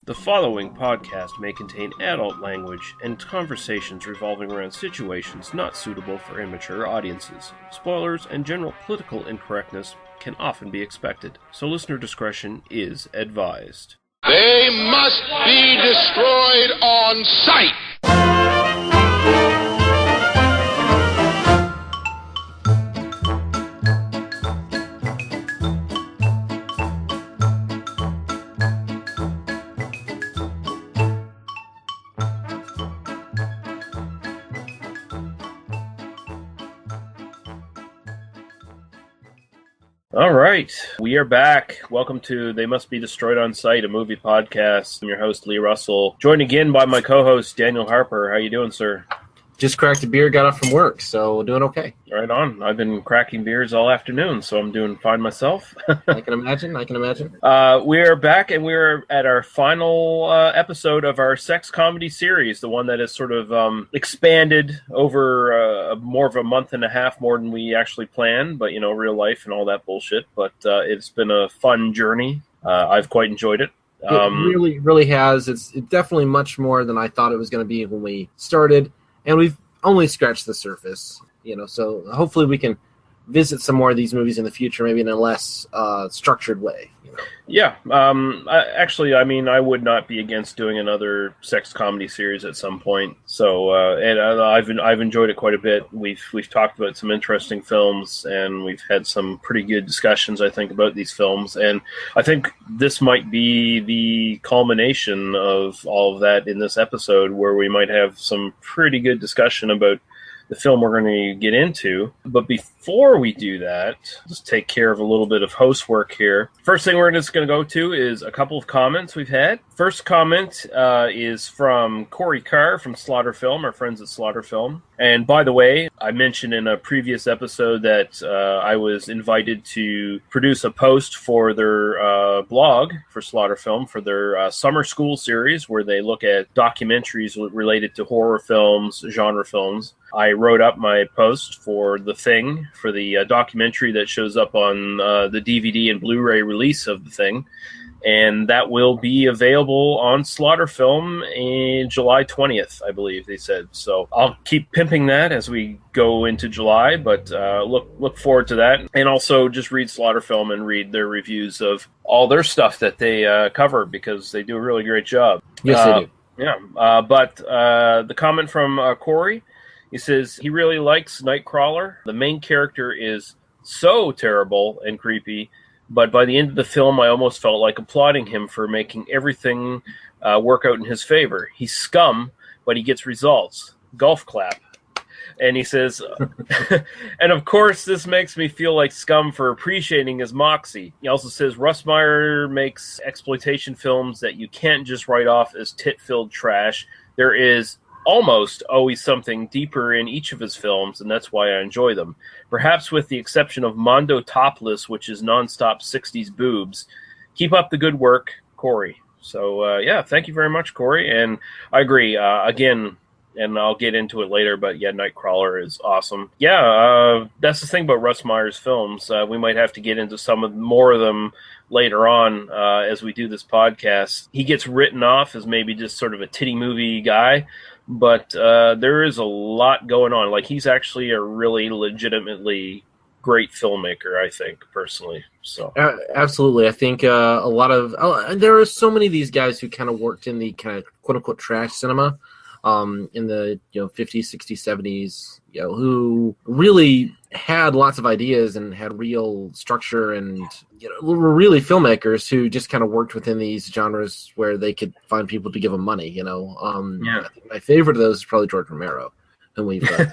The following podcast may contain adult language and conversations revolving around situations not suitable for immature audiences. Spoilers and general political incorrectness can often be expected, so listener discretion is advised. They must be destroyed on sight! All right, we are back. Welcome to They Must Be Destroyed on Sight, a movie podcast. I'm your host, Lee Russell, joined again by my co-host, Daniel Harper. How you doing, sir? Just cracked a beer, got off from work, so doing okay. Right on. I've been cracking beers all afternoon, so I'm doing fine myself. I can imagine. We're back, and we're at our final episode of our sex comedy series, the one that is sort of expanded over more of a month and a half more than we actually planned, but, you know, real life and all that bullshit. But it's been a fun journey. I've quite enjoyed it. It really has. It's definitely much more than I thought it was going to be when we started. And we've only scratched the surface, you know, so hopefully we can visit some more of these movies in the future, maybe in a less structured way. You know? Yeah. I would not be against doing another sex comedy series at some point. So, I've enjoyed it quite a bit. We've talked about some interesting films, and we've had some pretty good discussions, I think, about these films. And I think this might be the culmination of all of that in this episode, where we might have some pretty good discussion about the film we're going to get into. But before we do that, just take care of a little bit of housework here. First thing we're just going to go to is a couple of comments we've had. First comment is from Corey Carr from Slaughter Film, our friends at Slaughter Film. And by the way, I mentioned in a previous episode that I was invited to produce a post for their blog for Slaughter Film for their summer school series, where they look at documentaries related to horror films, genre films. I wrote up my post for The Thing, for the documentary that shows up on the DVD and Blu-ray release of The Thing. And that will be available on Slaughter Film in July 20th, I believe they said. So I'll keep pimping that as we go into July, but look forward to that. And also just read Slaughter Film and read their reviews of all their stuff that they cover, because they do a really great job. Yes, they do. Yeah, but the comment from Corey, he says he really likes Nightcrawler. The main character is so terrible and creepy, but by the end of the film, I almost felt like applauding him for making everything work out in his favor. He's scum, but he gets results. Golf clap. And he says, and of course, this makes me feel like scum for appreciating his moxie. He also says, Russ Meyer makes exploitation films that you can't just write off as tit-filled trash. There is almost always something deeper in each of his films, and that's why I enjoy them. Perhaps with the exception of Mondo Topless, which is nonstop 60s boobs. Keep up the good work, Corey. So, thank you very much, Corey. And I agree. Again, and I'll get into it later, but yeah, Nightcrawler is awesome. Yeah, that's the thing about Russ Meyer's films. We might have to get into more of them later on as we do this podcast. He gets written off as maybe just sort of a titty movie guy, but there is a lot going on. Like, he's actually a really legitimately great filmmaker, I think, personally. So absolutely. I think a lot of there are so many of these guys who kind of worked in the kind of quote-unquote trash cinema in the 50s, 60s, 70s, who really had lots of ideas and had real structure, and were really filmmakers who just kind of worked within these genres where they could find people to give them money. I think my favorite of those is probably George Romero, whom we've talked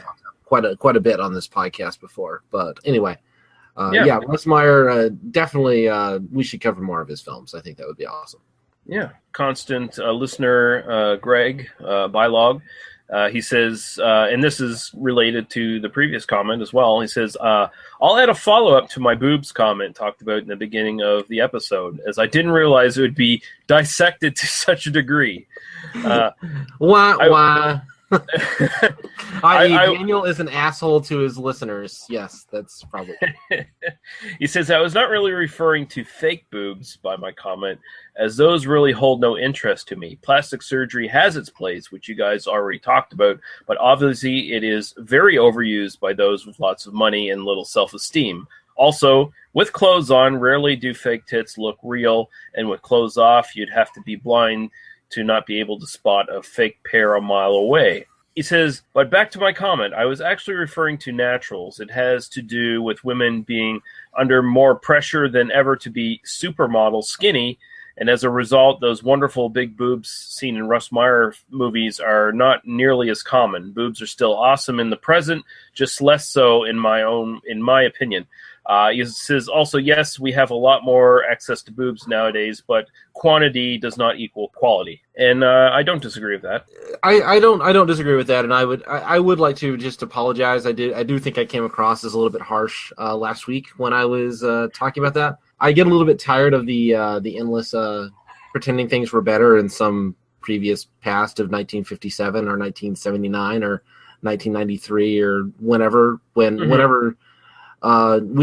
about quite a bit on this podcast before. But anyway, Russ Meyer, definitely we should cover more of his films. I think that would be awesome. Yeah, constant listener, Greg Bylog. He says, and this is related to the previous comment as well. He says, I'll add a follow-up to my boobs comment talked about in the beginning of the episode, as I didn't realize it would be dissected to such a degree. Why? I.e., Daniel is an asshole to his listeners. Yes, that's probably. He says, I was not really referring to fake boobs by my comment, as those really hold no interest to me. Plastic surgery has its place, which you guys already talked about, but obviously it is very overused by those with lots of money and little self-esteem. Also, with clothes on, rarely do fake tits look real, and with clothes off, you'd have to be blind to not be able to spot a fake pair a mile away. He says, but back to my comment, I was actually referring to naturals. It has to do with women being under more pressure than ever to be supermodel skinny, and as a result, those wonderful big boobs seen in Russ Meyer movies are not nearly as common. Boobs are still awesome in the present, just less so in my opinion. He says also, yes, we have a lot more access to boobs nowadays, but quantity does not equal quality, and I don't disagree with that. I don't disagree with that, and I would like to just apologize. I do think I came across as a little bit harsh last week when I was talking about that. I get a little bit tired of the endless pretending things were better in some previous past of 1957 or 1979 or 1993 or whenever we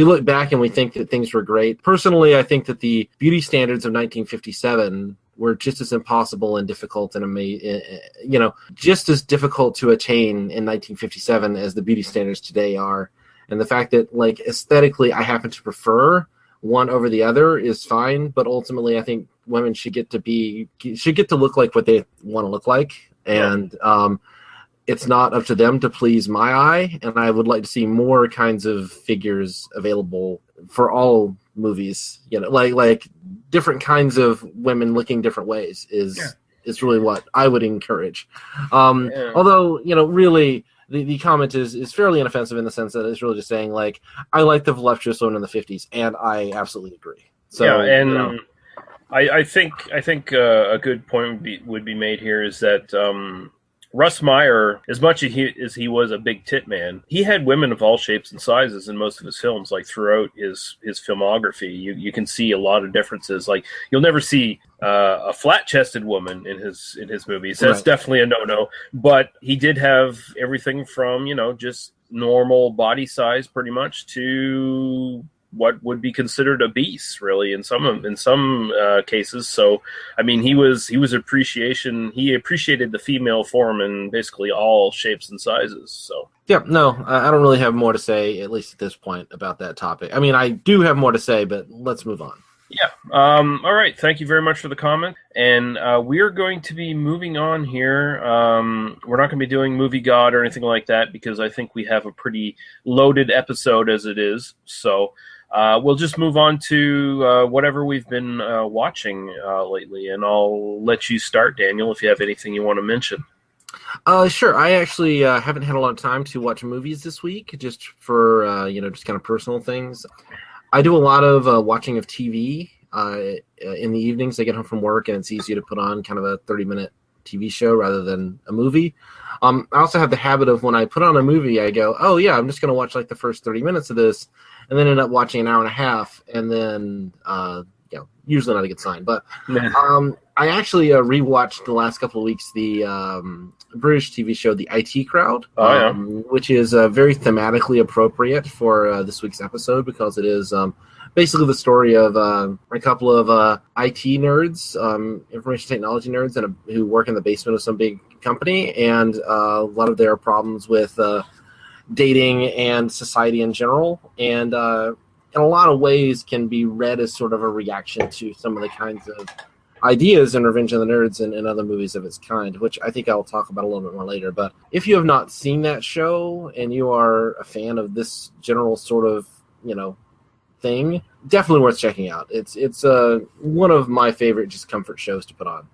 look back and we think that things were great. Personally, I think that the beauty standards of 1957 were just as impossible and difficult and just as difficult to attain in 1957 as the beauty standards today are. And the fact that, like, aesthetically, I happen to prefer one over the other is fine, but ultimately, I think women should get to look like what they want to look like, and it's not up to them to please my eye, and I would like to see more kinds of figures available for all movies. Like different kinds of women looking different ways is really what I would encourage. Although, really, the comment is fairly inoffensive in the sense that it's really just saying, like, I like the voluptuous woman in the 50s, and I absolutely agree. So, I think a good point would be made here is that Russ Meyer, as much as he was a big tit man, he had women of all shapes and sizes in most of his films. Like throughout his filmography, you can see a lot of differences. Like you'll never see a flat-chested woman in his movies. That's definitely a no-no. But he did have everything from just normal body size, pretty much, to what would be considered obese, really, in some cases. So, I mean, he appreciated the female form in basically all shapes and sizes. So, yeah, no, I don't really have more to say, at least at this point, about that topic. I mean, I do have more to say, but let's move on. Yeah. All right. Thank you very much for the comment. And we're going to be moving on here. We're not going to be doing Movie God or anything like that because I think we have a pretty loaded episode as it is. So we'll just move on to whatever we've been watching lately. And I'll let you start, Daniel, if you have anything you want to mention. Sure. I actually haven't had a lot of time to watch movies this week, just for, just kind of personal things. I do a lot of watching of TV in the evenings. I get home from work, and it's easier to put on kind of a 30-minute TV show rather than a movie. I also have the habit of when I put on a movie, I go, oh, yeah, I'm just going to watch like the first 30 minutes of this, and then end up watching an hour and a half, and then, usually not a good sign. But I actually rewatched the last couple of weeks the British TV show, The IT Crowd, which is very thematically appropriate for this week's episode because it is basically the story of a couple of IT nerds, information technology nerds, who work in the basement of some big company, and a lot of their problems with dating and society in general, and in a lot of ways can be read as sort of a reaction to some of the kinds of ideas in Revenge of the Nerds and other movies of its kind, which I think I'll talk about a little bit more later. But if you have not seen that show and you are a fan of this general sort of, thing, definitely worth checking out. It's one of my favorite just comfort shows to put on.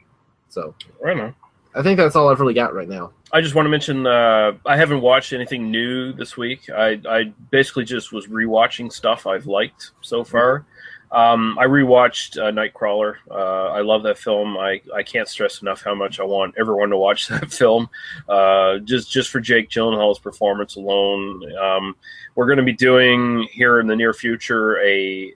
So right on. I think that's all I've really got right now. I just want to mention I haven't watched anything new this week. I basically just was rewatching stuff I've liked so far. I rewatched Nightcrawler. I love that film. I can't stress enough how much I want everyone to watch that film. Just for Jake Gyllenhaal's performance alone. We're going to be doing here in the near future a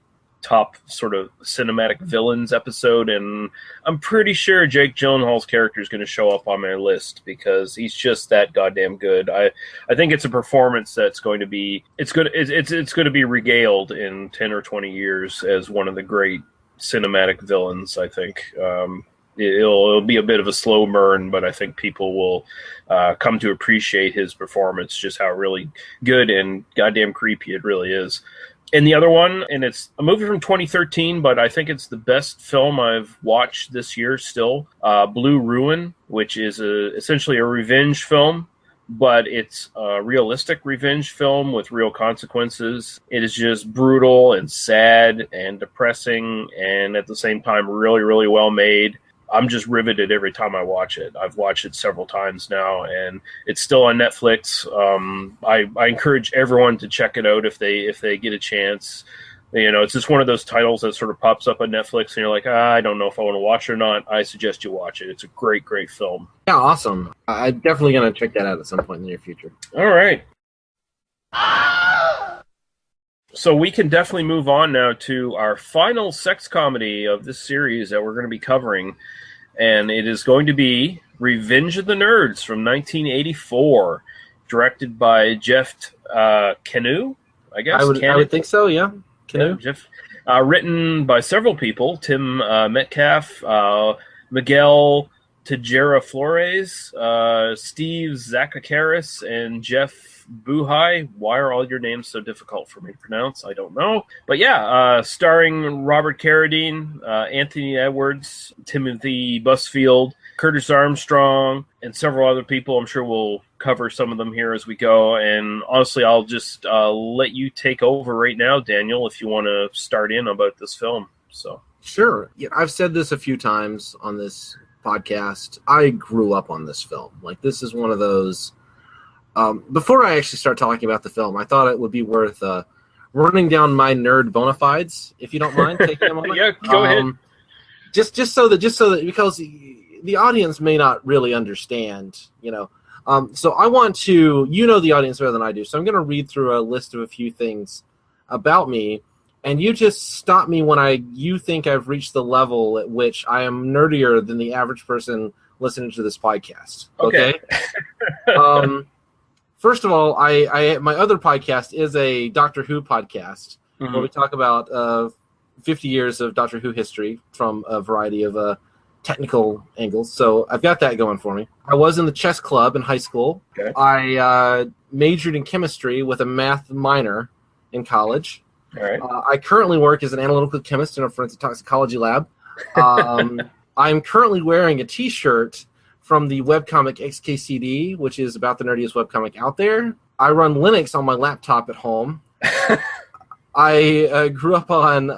top sort of cinematic villains episode, and I'm pretty sure Jake Gyllenhaal's character is going to show up on my list because he's just that goddamn good. I think it's a performance that's going to be it's going to be regaled in 10 or 20 years as one of the great cinematic villains. I think it'll be a bit of a slow burn, but I think people will come to appreciate his performance, just how really good and goddamn creepy it really is. And the other one, and it's a movie from 2013, but I think it's the best film I've watched this year still, Blue Ruin, which is essentially a revenge film, but it's a realistic revenge film with real consequences. It is just brutal and sad and depressing, and at the same time really, really well made. I'm just riveted every time I watch it. I've watched it several times now, and it's still on Netflix. I encourage everyone to check it out if they get a chance. You know, it's just one of those titles that sort of pops up on Netflix, and you're like, I don't know if I want to watch it or not. I suggest you watch it. It's a great, great film. Yeah, awesome. I'm definitely going to check that out at some point in the near future. All right. So we can definitely move on now to our final sex comedy of this series that we're going to be covering. And it is going to be Revenge of the Nerds from 1984, directed by Jeff Canu, I guess. I would think so, yeah. Canu. Yeah, Jeff. Written by several people, Tim Metcalf, Miguel Tejera Flores, Steve Zacharias, and Jeff Buhai. Why are all your names so difficult for me to pronounce? I don't know. But yeah, starring Robert Carradine, Anthony Edwards, Timothy Busfield, Curtis Armstrong, and several other people. I'm sure we'll cover some of them here as we go. And honestly, I'll just let you take over right now, Daniel, if you want to start in about this film. So sure. Yeah, I've said this a few times on this podcast. I grew up on this film. Like, this is one of those. Before I actually start talking about the film, I thought it would be worth running down my nerd bona fides, if you don't mind taking a moment. Yeah, go ahead. Just so that because the audience may not really understand, you know. So I want to, the audience better than I do. So I'm going to read through a list of a few things about me, and you just stop me when you think I've reached the level at which I am nerdier than the average person listening to this podcast. Okay. First of all, I my other podcast is a Doctor Who podcast where we talk about 50 years of Doctor Who history from a variety of technical angles. So I've got that going for me. I was in the chess club in high school. Okay. I majored in chemistry with a math minor in college. All right. I currently work as an analytical chemist in a forensic toxicology lab. I'm currently wearing a T-shirt from the webcomic XKCD, which is about the nerdiest webcomic out there. I run Linux on my laptop at home. I grew up on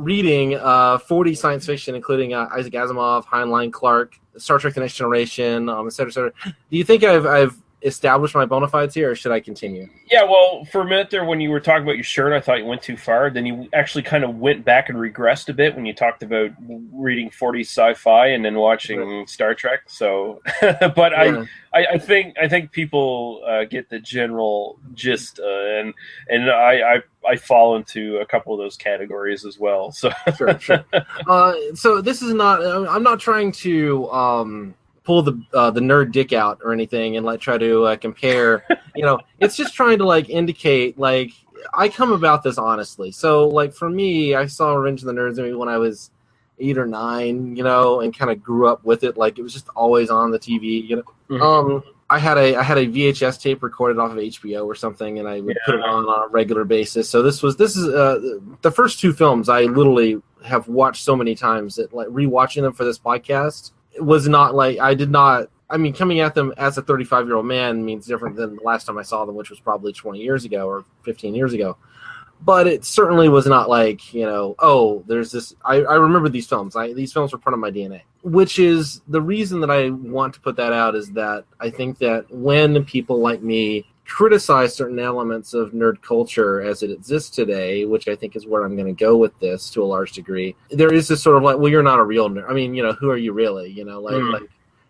reading 40 science fiction, including Isaac Asimov, Heinlein Clark, Star Trek The Next Generation, et cetera, et cetera. Do you think I've established my bona fides here, or should I continue? Yeah, well, for a minute there, when you were talking about your shirt, I thought you went too far. Then you actually kind of went back and regressed a bit when you talked about reading 40 sci-fi and then watching Star Trek. So, but yeah. I think people get the general gist, and I fall into a couple of those categories as well. So sure. So this is not. I'm not trying to pull the nerd dick out or anything and try to compare. It's just trying to indicate I come about this honestly. So for me, I saw Revenge of the Nerds maybe when I was 8 or 9, and kind of grew up with it. It was just always on the TV. Mm-hmm. I had a VHS tape recorded off of HBO or something, and I would put it on a regular basis. So this is the first two films I literally have watched so many times that rewatching them for this podcast was not coming at them as a 35-year-old man means different than the last time I saw them, which was probably 20 years ago or 15 years ago. But it certainly was not there's this. I remember these films. These films were part of my DNA, which is the reason that I want to put that out, is that I think that when people like me criticize certain elements of nerd culture as it exists today, which I think is where I'm going to go with this to a large degree, there is this sort of you're not a real nerd. I mean, who are you really?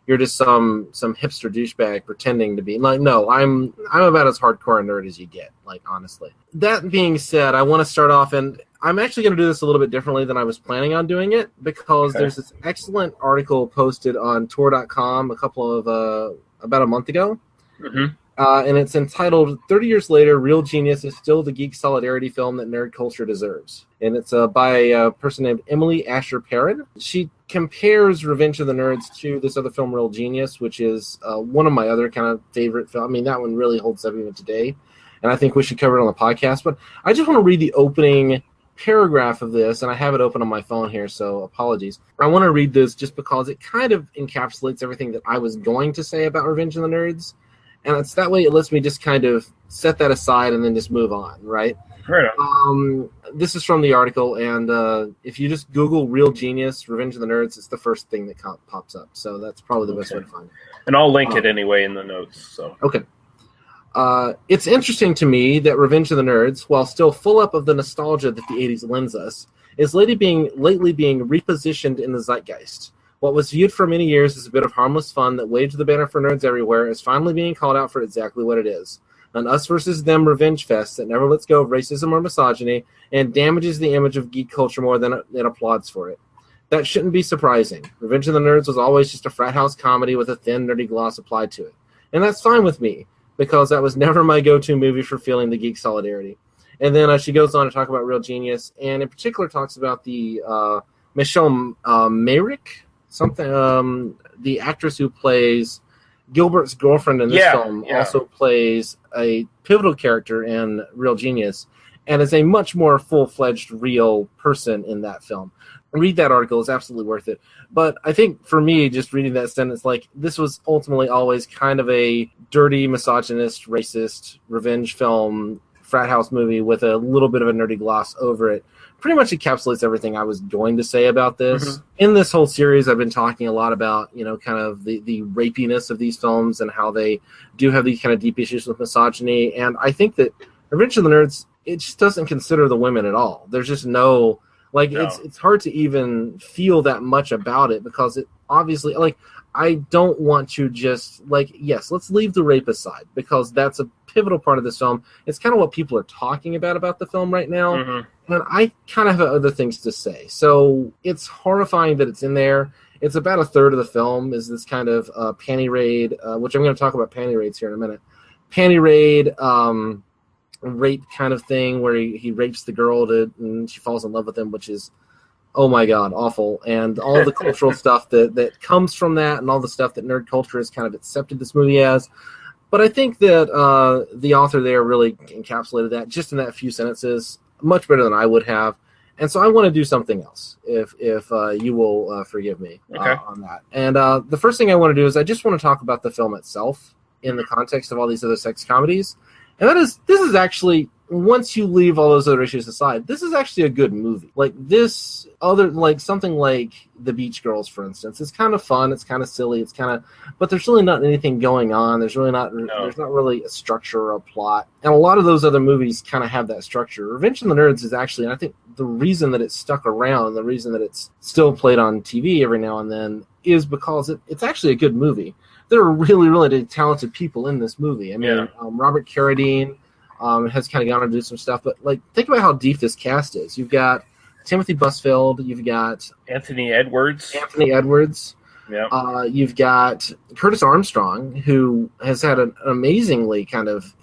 You're just some hipster douchebag pretending to be. No, I'm about as hardcore a nerd as you get, honestly. That being said, I want to start off, and I'm actually going to do this a little bit differently than I was planning on doing it, because there's this excellent article posted on Tor.com about a month ago. Mm-hmm. And it's entitled 30 Years Later, Real Genius is Still the Geek Solidarity Film That Nerd Culture Deserves. And it's by a person named Emily Asher Perrin. She compares Revenge of the Nerds to this other film, Real Genius, which is one of my other kind of favorite films. I mean, that one really holds up even today. And I think we should cover it on the podcast. But I just want to read the opening paragraph of this, and I have it open on my phone here, so apologies. I want to read this just because it kind of encapsulates everything that I was going to say about Revenge of the Nerds. And it's that way it lets me just kind of set that aside and then just move on, right? Right. This is from the article, and if you just Google Real Genius, Revenge of the Nerds, it's the first thing that pops up. So that's probably the best way to find it. And I'll link it anyway in the notes. So okay. It's interesting to me that Revenge of the Nerds, while still full up of the nostalgia that the 80s lends us, is lately being repositioned in the zeitgeist. What was viewed for many years as a bit of harmless fun that waved the banner for nerds everywhere is finally being called out for exactly what it is. An us versus them revenge fest that never lets go of racism or misogyny and damages the image of geek culture more than it applauds for it. That shouldn't be surprising. Revenge of the Nerds was always just a frat house comedy with a thin, nerdy gloss applied to it. And that's fine with me, because that was never my go-to movie for feeling the geek solidarity. And then she goes on to talk about Real Genius, and in particular talks about the Michelle Mayrick, the actress who plays Gilbert's girlfriend in this film, also plays a pivotal character in Real Genius, and is a much more full-fledged real person in that film. Read that article; it's absolutely worth it. But I think for me, just reading that sentence, like, this was ultimately always kind of a dirty, misogynist, racist revenge film, frat house movie with a little bit of a nerdy gloss over it. Pretty much encapsulates everything I was going to say about this. Mm-hmm. In this whole series, I've been talking a lot about, kind of the rapiness of these films and how they do have these kind of deep issues with misogyny. And I think that Revenge of the Nerds, it just doesn't consider the women at all. There's just no. It's hard to even feel that much about it, because it obviously, I don't want to just, yes, let's leave the rape aside, because that's a pivotal part of this film. It's kind of what people are talking about the film right now, and I kind of have other things to say. So it's horrifying that it's in there. It's about a third of the film is this kind of panty raid, which I'm going to talk about panty raids here in a minute. Panty raid, rape kind of thing where he rapes the girl and she falls in love with him, which is, oh my god, awful. And all the cultural stuff that comes from that, and all the stuff that nerd culture has kind of accepted this movie as. But I think that the author there really encapsulated that just in that few sentences much better than I would have. And so I want to do something else, if you will forgive me on that. And the first thing I want to do is I just want to talk about the film itself in the context of all these other sex comedies. And this is actually, once you leave all those other issues aside, this is actually a good movie. Something like The Beach Girls, for instance. It's kind of fun, it's kind of silly, but there's really not anything going on. There's not really a structure or a plot. And a lot of those other movies kind of have that structure. Revenge of the Nerds is actually, and I think the reason that it's stuck around, the reason that it's still played on TV every now and then, is because it's actually a good movie. There are really, really talented people in this movie. I mean, Robert Carradine has kind of gone on to do some stuff, but think about how deep this cast is. You've got Timothy Busfield, you've got Anthony Edwards. You've got Curtis Armstrong, who has had an amazingly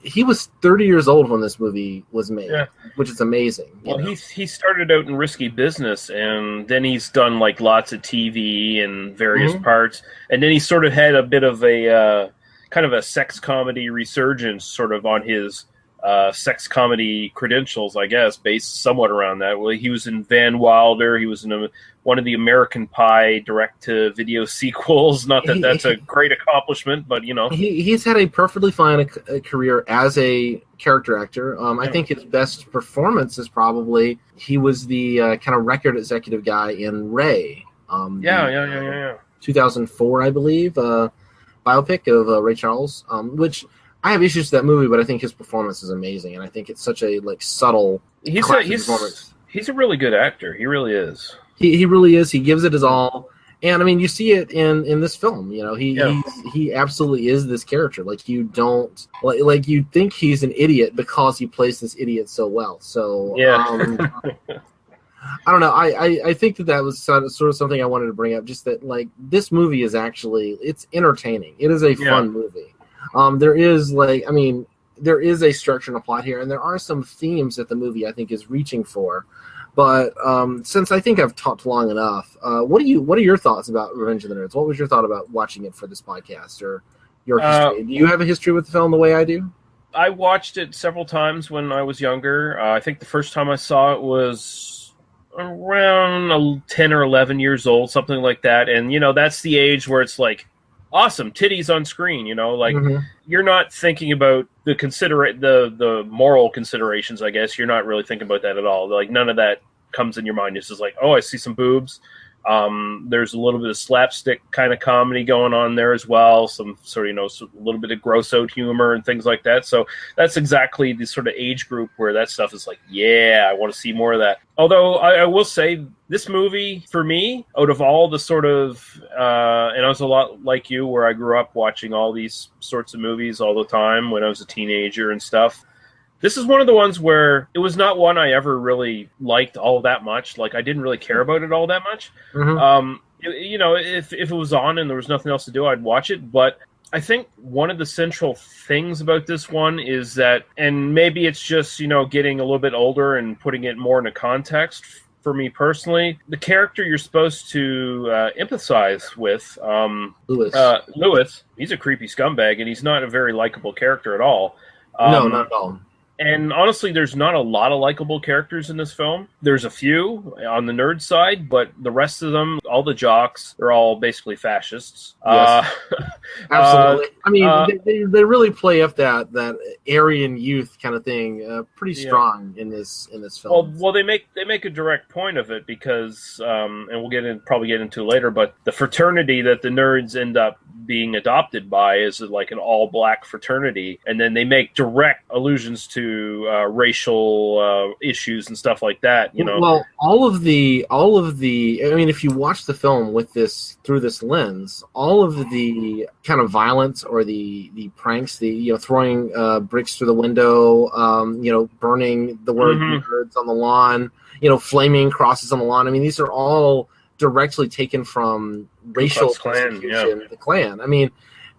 he was 30 years old when this movie was made, which is amazing. Well, he started out in risky business, and then he's done lots of TV and various parts, and then he sort of had a bit of a kind of a sex comedy resurgence sort of on his sex comedy credentials, I guess, based somewhat around that. Well, he was in Van Wilder. He was in one of the American Pie direct-to-video sequels. Not that that's a great accomplishment, but, He's had a perfectly fine career as a character actor. I think his best performance is probably he was the kind of record executive guy in Ray. 2004, I believe, biopic of Ray Charles, which... I have issues with that movie, but I think his performance is amazing, and I think it's such a subtle performance. He's a really good actor. He really is. He really is. He gives it his all, and I mean, you see it in this film. He absolutely is this character. You don't you think he's an idiot because he plays this idiot so well. So I don't know. I think that was sort of something I wanted to bring up. Just that, like, this movie is actually, it's entertaining. It is a fun movie. There is, like, I mean, there is a structure and a plot here, and there are some themes that the movie, I think, is reaching for. But since I think I've talked long enough, what are your thoughts about Revenge of the Nerds? What was your thought about watching it for this podcast, or your history? Do you have a history with the film the way I do? I watched it several times when I was younger. I think the first time I saw it was around 10 or 11 years old, something like that. And, you know, that's the age where it's like, awesome, titties on screen, you know, like you're not thinking about the moral considerations, I guess. You're not really thinking about that at all. Like, none of that comes in your mind. It's just like, oh, I see some boobs. There's a little bit of slapstick kind of comedy going on there as well. Some sort of, you know, a little bit of gross out humor and things like that. So that's exactly the sort of age group where that stuff is like, yeah, I want to see more of that. Although I will say this movie, for me, out of all the sort of, and I was a lot like you, where I grew up watching all these sorts of movies all the time when I was a teenager and stuff. This is one of the ones where it was not one I ever really liked all that much. Like, I didn't really care about it all that much. You know, if it was on and there was nothing else to do, I'd watch it. But I think one of the central things about this one is that, and maybe it's just, you know, getting a little bit older and putting it more into context for me personally, the character you're supposed to empathize with, Lewis, he's a creepy scumbag, and he's not a very likable character at all. No, not at all. And honestly, there's not a lot of likable characters in this film. There's a few on the nerd side, but the rest of them, all the jocks, they're all basically fascists. Yes. Absolutely. I mean, they really play up that Aryan youth kind of thing pretty strong in this film. Well, they make a direct point of it because, and we'll probably get into later, but the fraternity that the nerds end up being adopted by is like an all-black fraternity, and then they make direct allusions to racial issues and stuff like that. You know, well, all of the. I mean, if you watch the film through this lens, all of the kind of violence or the pranks, throwing bricks through the window, burning the word nerds on the lawn, flaming crosses on the lawn. I mean, these are all directly taken from racial persecution, the Klan. I mean,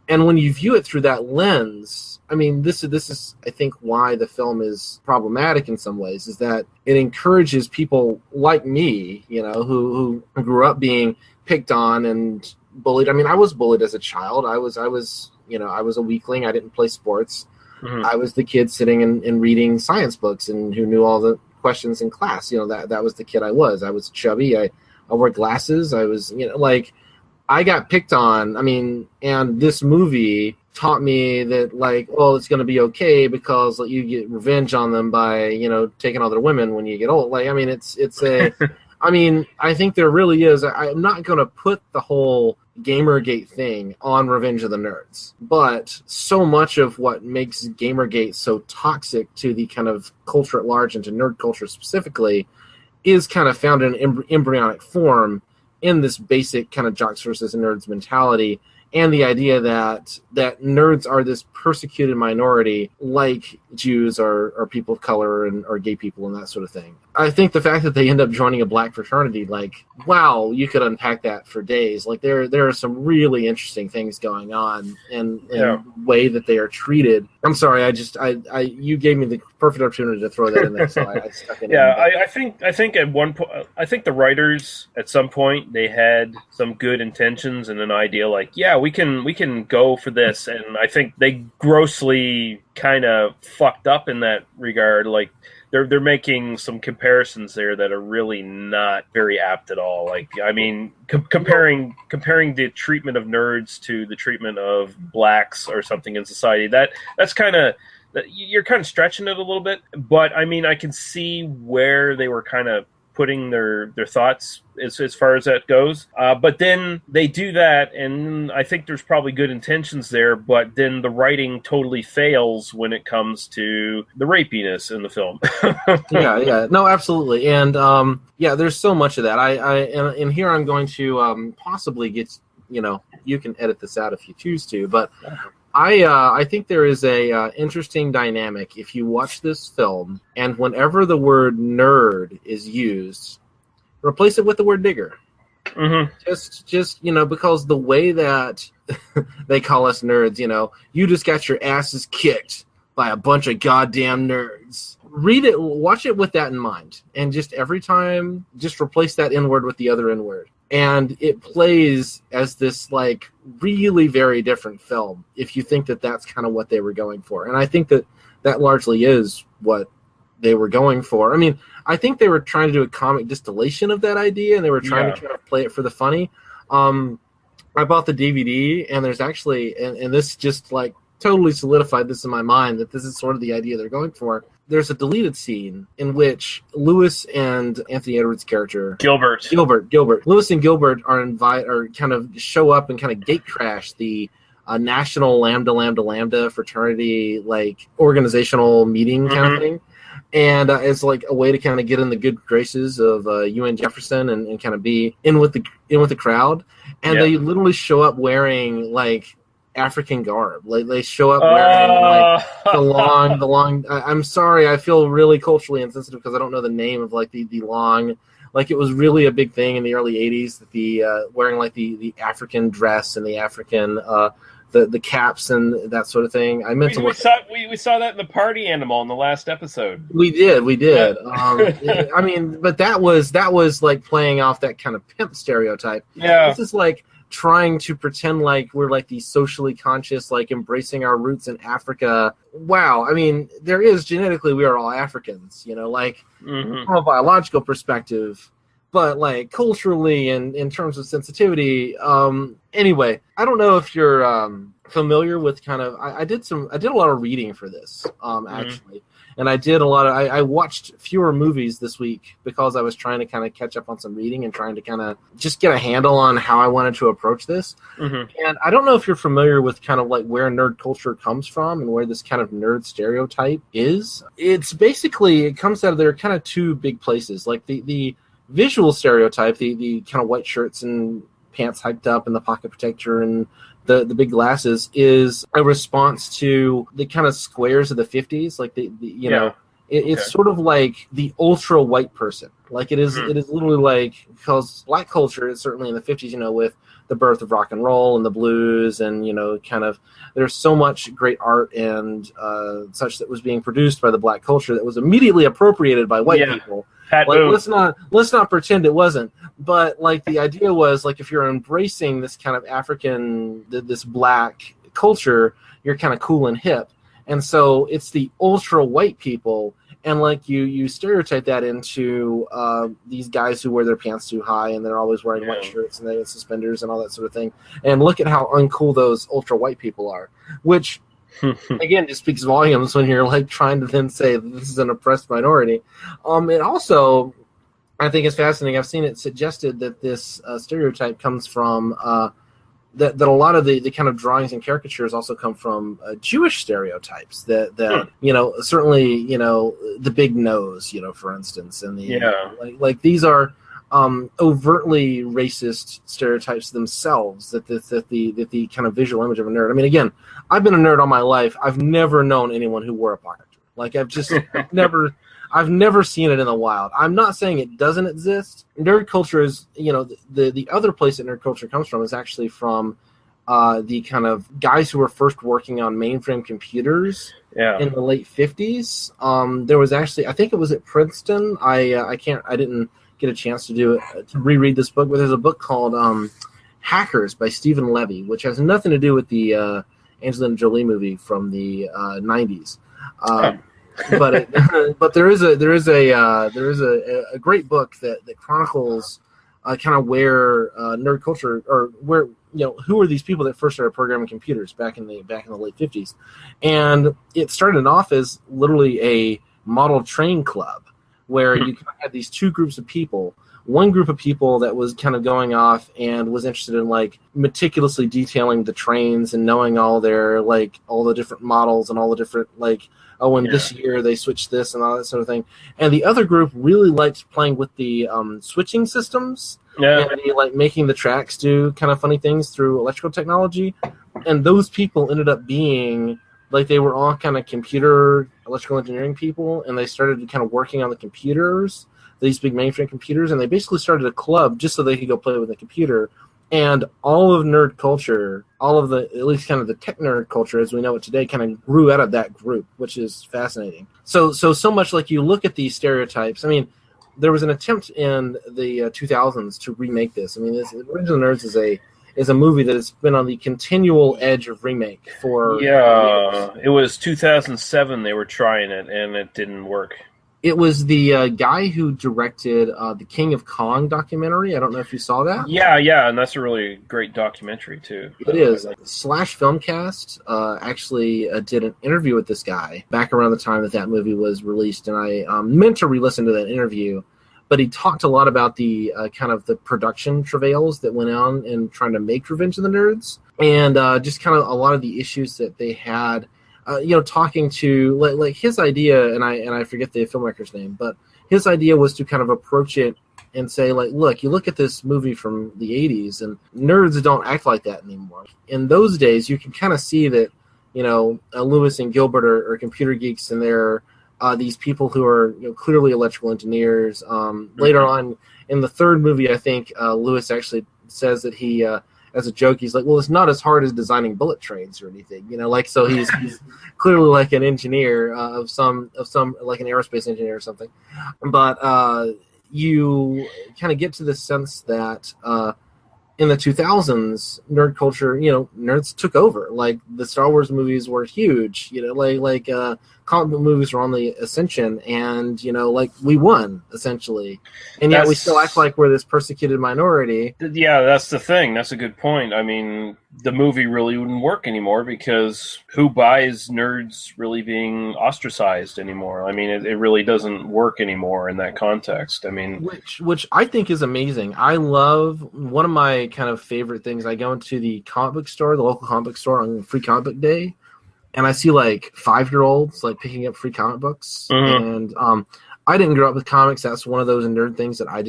and when you view it through that lens, I mean, this is, I think, why the film is problematic in some ways, is that it encourages people like me, who grew up being picked on and bullied. I mean, I was bullied as a child. I was a weakling. I didn't play sports. I was the kid sitting and reading science books and who knew all the questions in class. That was the kid I was. I was chubby. I wore glasses. I was, I got picked on. I mean, and this movie taught me that, like, well, it's going to be okay because you get revenge on them by, taking all their women when you get old. Like, I mean, it's a, I mean, I think there really is. I'm not going to put the whole Gamergate thing on Revenge of the Nerds, but so much of what makes Gamergate so toxic to the kind of culture at large and to nerd culture specifically is kind of found in embryonic form in this basic kind of jocks versus nerds mentality, and the idea that nerds are this persecuted minority, like Jews or people of color or gay people and that sort of thing. I think the fact that they end up joining a black fraternity, like, wow, you could unpack that for days. Like, there are some really interesting things going on in the way that they are treated. I'm sorry, you gave me the perfect opportunity to throw that in there, so I stuck it in. I think at one point, I think the writers at some point they had some good intentions and an idea like, yeah, we can go for this, and I think they grossly kind of fucked up in that regard. Like, they're making some comparisons there that are really not very apt at all. Like, I mean, comparing the treatment of nerds to the treatment of blacks or something in society, that's kind of, you're kind of stretching it a little bit. But I mean, I can see where they were kind of putting their thoughts as far as that goes. But then they do that, and I think there's probably good intentions there, but then the writing totally fails when it comes to the rapiness in the film. Yeah. No, absolutely. And there's so much of that. And here I'm going to possibly get, you can edit this out if you choose to, but I think there is a interesting dynamic if you watch this film, and whenever the word nerd is used, replace it with the word nigger. Mm-hmm. Just because the way that they call us nerds, you just got your asses kicked by a bunch of goddamn nerds. Read it, watch it with that in mind, and just every time, just replace that N-word with the other N-word. And it plays as this, like, really very different film if you think that that's kind of what they were going for. And I think that largely is what they were going for. I mean, I think they were trying to do a comic distillation of that idea, and they were trying to kind of play it for the funny. I bought the DVD, and there's actually, and this just, like, totally solidified this in my mind, that this is sort of the idea they're going for. There's a deleted scene in which Lewis and Anthony Edwards' character Gilbert, Lewis and Gilbert are kind of show up and kind of gate crash the national Lambda fraternity, like, organizational meeting kind of thing, and it's like a way to kind of get in the good graces of UN Jefferson and kind of be in with the crowd, and they literally show up wearing, like, African garb. Like, they show up wearing like the long. I'm sorry, I feel really culturally insensitive because I don't know the name of, like, the long. Like, it was really a big thing in the early '80s that the wearing, like, the African dress and the African the caps and that sort of thing. I meant we saw that in the party animal in the last episode. We did. Yeah. I mean, but that was like playing off that kind of pimp stereotype. Yeah. This is like trying to pretend like we're, like, these socially conscious, like, embracing our roots in Africa. Wow. I mean, there is genetically, we are all Africans, like, from a biological perspective, but, like, culturally and in terms of sensitivity. Anyway, I don't know if you're familiar with kind of, I did a lot of reading for this, actually. And I did I watched fewer movies this week because I was trying to kind of catch up on some reading and trying to kind of just get a handle on how I wanted to approach this. And I don't know if you're familiar with kind of, like, where nerd culture comes from and where this kind of nerd stereotype is. It's basically, it comes out of, there are kind of two big places. Like, the visual stereotype, the kind of white shirts and pants hyped up and the pocket protector and the big glasses, is a response to the kind of squares of the 50s. Like, it's sort of like the ultra white person. Like, it is literally like, because black culture is certainly in the 50s, with the birth of rock and roll and the blues and, kind of, there's so much great art and such that was being produced by the black culture that was immediately appropriated by white people. Like, let's not pretend it wasn't. But, like, the idea was, like, if you're embracing this kind of African, this black culture, you're kind of cool and hip. And so it's the ultra white people, and, like, you stereotype that into these guys who wear their pants too high and they're always wearing white shirts and they have suspenders and all that sort of thing. And look at how uncool those ultra white people are, which again just speaks volumes when you're, like, trying to then say that this is an oppressed minority. It also, I think, is fascinating. I've seen it suggested that this stereotype comes from that a lot of the kind of drawings and caricatures also come from Jewish stereotypes that certainly, the big nose, for instance, and like these are overtly racist stereotypes themselves, that the kind of visual image of a nerd. I mean, again, I've been a nerd all my life. I've never known anyone who wore a pocket. Like, I've never seen it in the wild. I'm not saying it doesn't exist. Nerd culture is, the other place that nerd culture comes from is actually from the kind of guys who were first working on mainframe computers in the late 50s. There was actually, I think it was at Princeton. I didn't get a chance to reread this book, but there's a book called Hackers by Stephen Levy, which has nothing to do with the Angelina Jolie movie from the 90s. But there is a great book that chronicles kind of where nerd culture, or where, who are these people that first started programming computers back in the late 50s. And it started off as literally a model train club where you had these two groups of people. One group of people that was kind of going off and was interested in, like, meticulously detailing the trains and knowing all their, like, all the different models and all the different, like, this year they switched this and all that sort of thing. And the other group really liked playing with the switching systems and like making the tracks do kind of funny things through electrical technology. And those people ended up being, like, they were all kind of computer electrical engineering people, and they started kind of working on the computers these big mainframe computers, and they basically started a club just so they could go play with the computer. And all of nerd culture, all of the, at least kind of the tech nerd culture as we know it today, kind of grew out of that group, which is fascinating. So much like you look at these stereotypes. I mean, there was an attempt in the 2000s to remake this. I mean, Original Nerds is a movie that has been on the continual edge of remake for years. It was 2007 they were trying it, and it didn't work. It was the guy who directed the King of Kong documentary. I don't know if you saw that. Yeah, and that's a really great documentary, too. It is. Slash Filmcast actually did an interview with this guy back around the time that movie was released, and I meant to re-listen to that interview, but he talked a lot about the kind of the production travails that went on in trying to make Revenge of the Nerds, and just kind of a lot of the issues that they had. Talking to like his idea, and I forget the filmmaker's name, but his idea was to kind of approach it and say, like, look, you look at this movie from the 80s, and nerds don't act like that anymore. In those days, you can kind of see that, Lewis and Gilbert are computer geeks, and they're these people who are clearly electrical engineers. Later on in the third movie, I think Lewis actually says that he. As a joke, he's like, well, it's not as hard as designing bullet trains or anything, so he's clearly like an engineer of some like an aerospace engineer or something. But you kind of get to the sense that in the 2000s, nerd culture, nerds took over. Like the Star Wars movies were huge, like comic book movies were on the ascension, and like we won essentially, and yet we still act like we're this persecuted minority. Yeah, that's the thing. That's a good point. I mean, the movie really wouldn't work anymore because who buys nerds really being ostracized anymore? I mean, it really doesn't work anymore in that context. I mean, which I think is amazing. I love, one of my kind of favorite things. I go into the comic book store, the local comic book store on Free Comic Book Day, and I see like 5-year-olds like picking up free comic books. And I didn't grow up with comics. That's one of those nerd things that I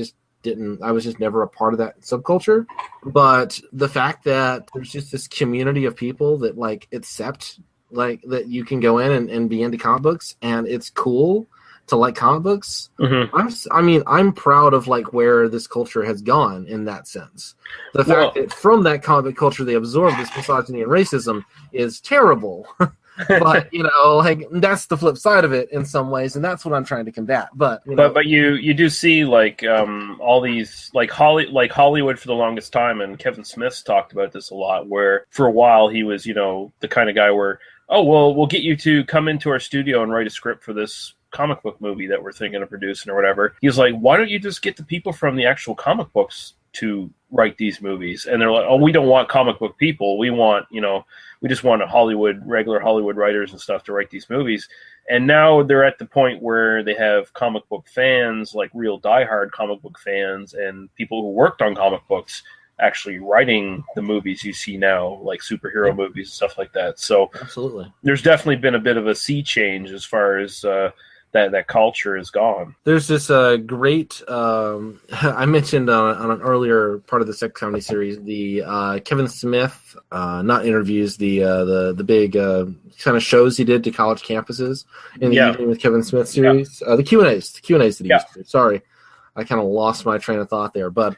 was just never a part of that subculture. But the fact that there's just this community of people that like accept like that you can go in and be into comic books, and it's cool to like comic books. I'm proud of like where this culture has gone in that sense. The fact that from that comic book culture they absorb this misogyny and racism is terrible. But like that's the flip side of it in some ways, and that's what I'm trying to combat. But you do see like all these like Hollywood for the longest time, and Kevin Smith's talked about this a lot, where for a while he was the kind of guy where, oh well, we'll get you to come into our studio and write a script for this comic book movie that we're thinking of producing or whatever. He's like, why don't you just get the people from the actual comic books to write these movies? And they're like, oh, we don't want comic book people. We want, we just want regular Hollywood writers and stuff to write these movies. And now they're at the point where they have comic book fans, like real diehard comic book fans, and people who worked on comic books actually writing the movies you see now, like superhero movies and stuff like that. So absolutely, there's definitely been a bit of a sea change as far as that culture is gone. There's this great I mentioned on an earlier part of the Sex Comedy series, the Kevin Smith not interviews, the big kind of shows he did to college campuses in the Evening with Kevin Smith series. The Q&As that he used to do. Sorry, I kind of lost my train of thought there, but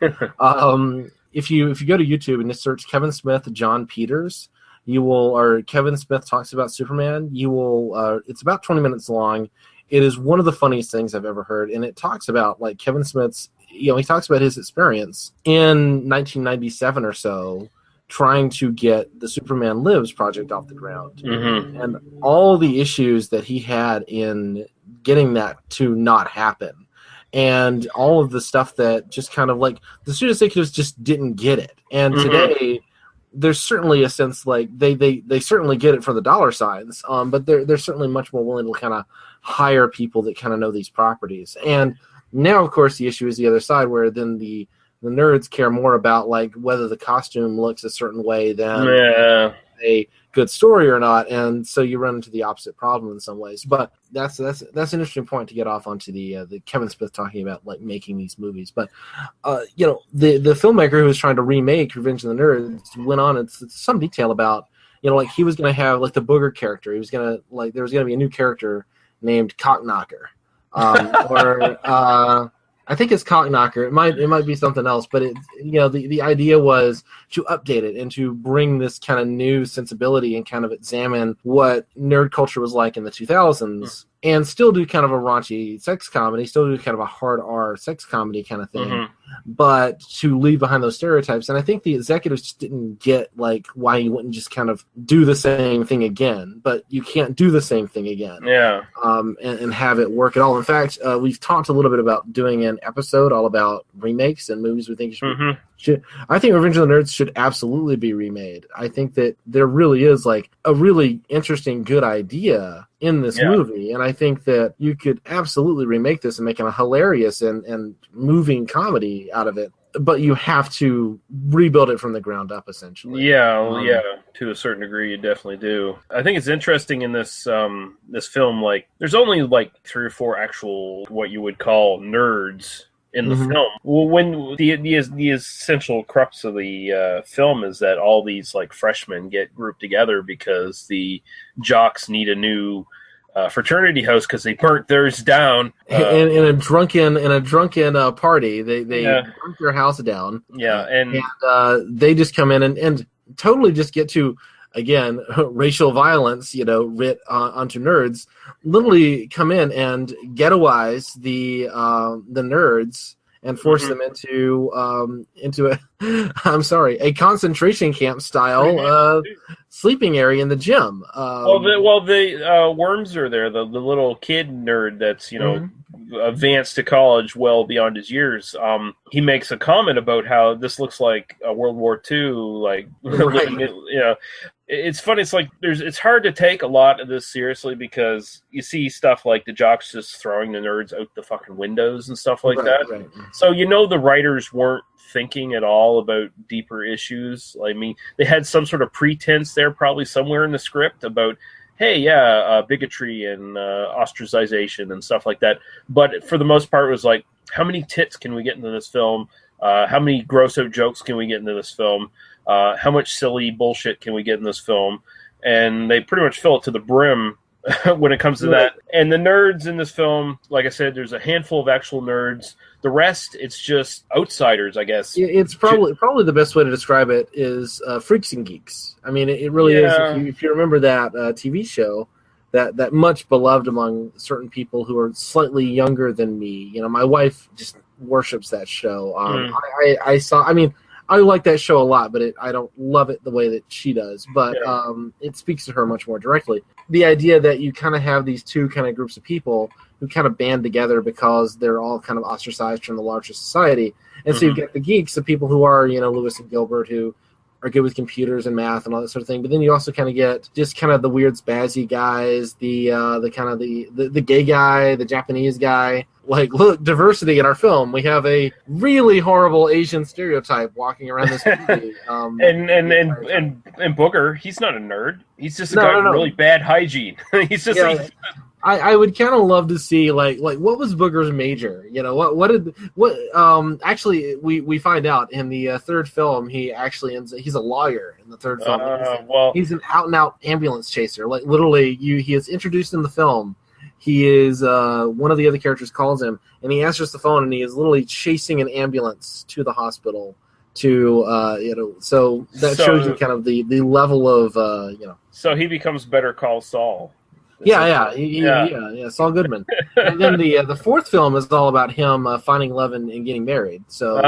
if you go to YouTube and just search Kevin Smith John Peters, or Kevin Smith talks about Superman, it's about 20 minutes long. It is one of the funniest things I've ever heard, and it talks about like Kevin Smith's, he talks about his experience in 1997 or so trying to get the Superman Lives project off the ground, and all the issues that he had in getting that to not happen, and all of the stuff that just kind of like the studio executives just didn't get it. And today, there's certainly a sense like they certainly get it for the dollar signs, but they're certainly much more willing to kind of hire people that kind of know these properties. And now, of course, the issue is the other side, where then the nerds care more about like whether the costume looks a certain way than a good story or not, and so you run into the opposite problem in some ways. But that's an interesting point to get off onto the Kevin Smith talking about like making these movies. But the filmmaker who was trying to remake Revenge of the Nerds went on into some detail about like he was going to have like the Booger character. He was going to there was going to be a new character named Cockknocker, or I think it's Cockknocker. It might be something else, but the idea was to update it and to bring this kind of new sensibility and kind of examine what nerd culture was like in the 2000s, and still do kind of a raunchy sex comedy, still do kind of a hard R sex comedy kind of thing, but to leave behind those stereotypes. And I think the executives just didn't get like why you wouldn't just kind of do the same thing again, but you can't do the same thing again. Yeah. And have it work at all. In fact, we've talked a little bit about doing an episode all about remakes and movies we think should. I think Revenge of the Nerds should absolutely be remade. I think that there really is like a really interesting, good idea in this movie, and I think that you could absolutely remake this and make a hilarious and moving comedy out of it. But you have to rebuild it from the ground up, essentially. Yeah, to a certain degree, you definitely do. I think it's interesting in this this film. Like, there's only like 3 or 4 actual what you would call nerds in the film. Well, when the essential crux of the film is that all these like freshmen get grouped together because the jocks need a new fraternity house because they burnt theirs down in a drunken party. They burnt their house down. And they just come in and totally just get to, again, racial violence, writ onto nerds. Literally come in and ghettoize the nerds and force them into a concentration camp style sleeping area in the gym. The Worms are there, the little kid nerd that's advanced to college well beyond his years. He makes a comment about how this looks like a World War II, like living it, It's funny. It's like it's hard to take a lot of this seriously because you see stuff like the jocks just throwing the nerds out the fucking windows and stuff like that. Right. So the writers weren't thinking at all about deeper issues. I mean, they had some sort of pretense there, probably somewhere in the script about, hey, bigotry and ostracization and stuff like that. But for the most part, it was like, how many tits can we get into this film? How many gross out jokes can we get into this film? How much silly bullshit can we get in this film? And they pretty much fill it to the brim when it comes to that. And the nerds in this film, like I said, there's a handful of actual nerds. The rest, it's just outsiders, I guess. It's probably the best way to describe it is freaks and geeks. I mean, it really is. If you remember that TV show, that much beloved among certain people who are slightly younger than me. My wife just worships that show. I like that show a lot, but I don't love it the way that she does. But it speaks to her much more directly. The idea that you kind of have these two kind of groups of people who kind of band together because they're all kind of ostracized from the larger society. And so you get the geeks, the people who are, Lewis and Gilbert, who are good with computers and math and all that sort of thing. But then you also kind of get just kind of the weird spazzy guys, the kind of the gay guy, the Japanese guy. Like, look, diversity in our film. We have a really horrible Asian stereotype walking around this movie. And Booger, he's not a nerd. He's just a guy with really bad hygiene. He's just. Yeah. I would kind of love to see like what was Booger's major? Actually we find out in the third film he's a lawyer in the third film. He's an out and out ambulance chaser. Like literally he is introduced in the film. He is one of the other characters calls him and he answers the phone and he is literally chasing an ambulance to the hospital to so that shows you kind of the level of So he becomes Better Call Saul. Yeah, Saul Goodman. And then the fourth film is all about him finding love and getting married. So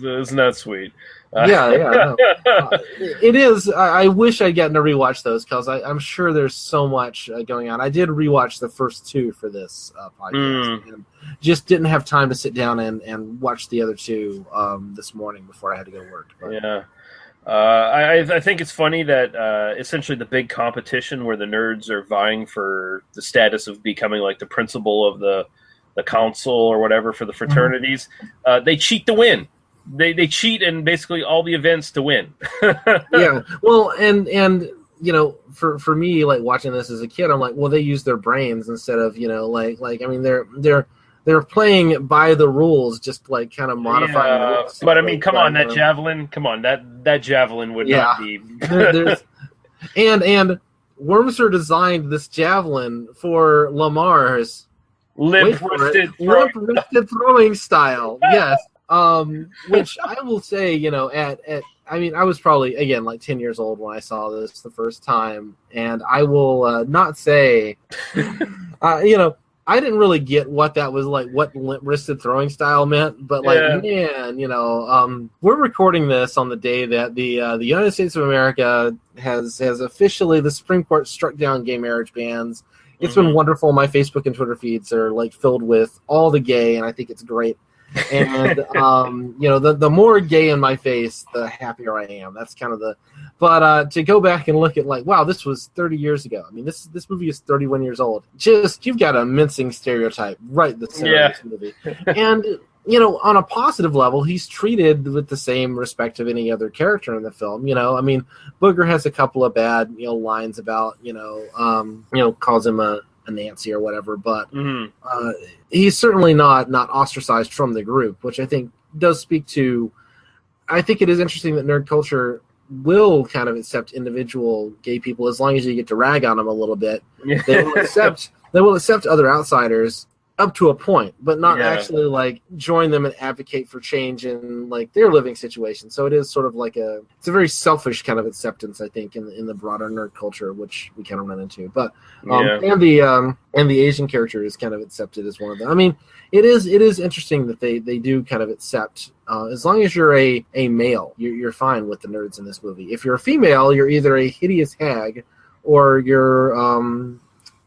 isn't that sweet? It is. I wish I'd gotten to rewatch those because I'm sure there's so much going on. I did rewatch the first 2 for this podcast, and just didn't have time to sit down and watch the other 2 this morning before I had to go to work. But. Yeah. I think it's funny that essentially the big competition where the nerds are vying for the status of becoming like the principal of the council or whatever for the fraternities, they cheat to win. They cheat in basically all the events to win. Yeah. Well, and for me, like watching this as a kid, I'm like, well, they use their brains instead of they're playing by the rules, just like kind of modifying the rules. But I mean, come on, that javelin. Come on, that javelin would not be. and Wormser designed this javelin for Lamar's Wait for it. Limp-wristed throwing style. Yes. Which I will say, I mean, I was probably, again, like 10 years old when I saw this the first time, and I will not say, I didn't really get what that was like, what limp-wristed throwing style meant, but man, we're recording this on the day that the United States of America has officially, the Supreme Court struck down gay marriage bans. It's been wonderful. My Facebook and Twitter feeds are like filled with all the gay, and I think it's great. And the more gay in my face, the happier I am. That's kind of but to go back and look at like, wow, this was 30 years ago. I mean, this movie is 31 years old. Just, you've got a mincing stereotype right in the center of this movie. And on a positive level, he's treated with the same respect of any other character in the film. I mean, Booger has a couple of bad lines about calls him a Nancy or whatever, but he's certainly not ostracized from the group, which I think does speak to. I think it is interesting that nerd culture will kind of accept individual gay people as long as you get to rag on them a little bit. They will accept other outsiders up to a point, but not actually like join them and advocate for change in like their living situation. So it is sort of like it's a very selfish kind of acceptance, I think, in the broader nerd culture, which we kind of run into. But and the Asian character is kind of accepted as one of them. I mean, it is interesting that they do kind of accept as long as you're a male, you're fine with the nerds in this movie. If you're a female, you're either a hideous hag or you're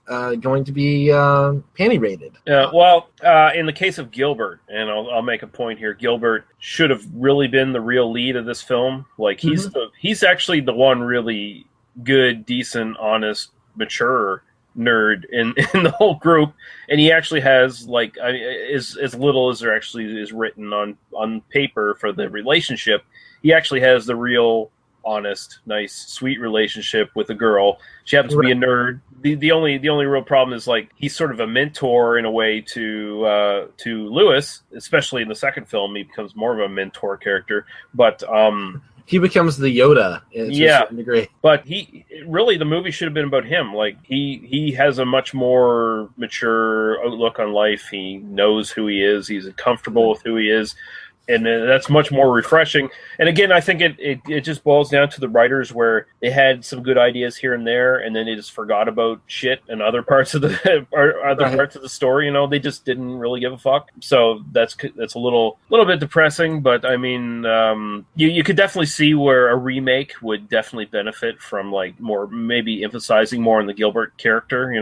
going to be panty rated. Well, in the case of Gilbert, and I'll make a point here, Gilbert should have really been the real lead of this film. Like he's actually the one really good, decent, honest, mature nerd in the whole group, and he actually has like as little as there actually is written on paper for the relationship. He actually has the real, honest, nice, sweet relationship with a girl. She happens to be a nerd. The only real problem is like he's sort of a mentor in a way to Lewis, especially in the second film. He becomes more of a mentor character, but he becomes the Yoda to a certain degree. But the movie should have been about him. Like he has a much more mature outlook on life. He knows who he is. He's comfortable with who he is. And that's much more refreshing. And again, I think it just boils down to the writers, where they had some good ideas here and there, and then they just forgot about shit and other parts of the parts of the story. They just didn't really give a fuck. So that's a little bit depressing. But I mean, you could definitely see where a remake would definitely benefit from like more, maybe emphasizing more on the Gilbert character.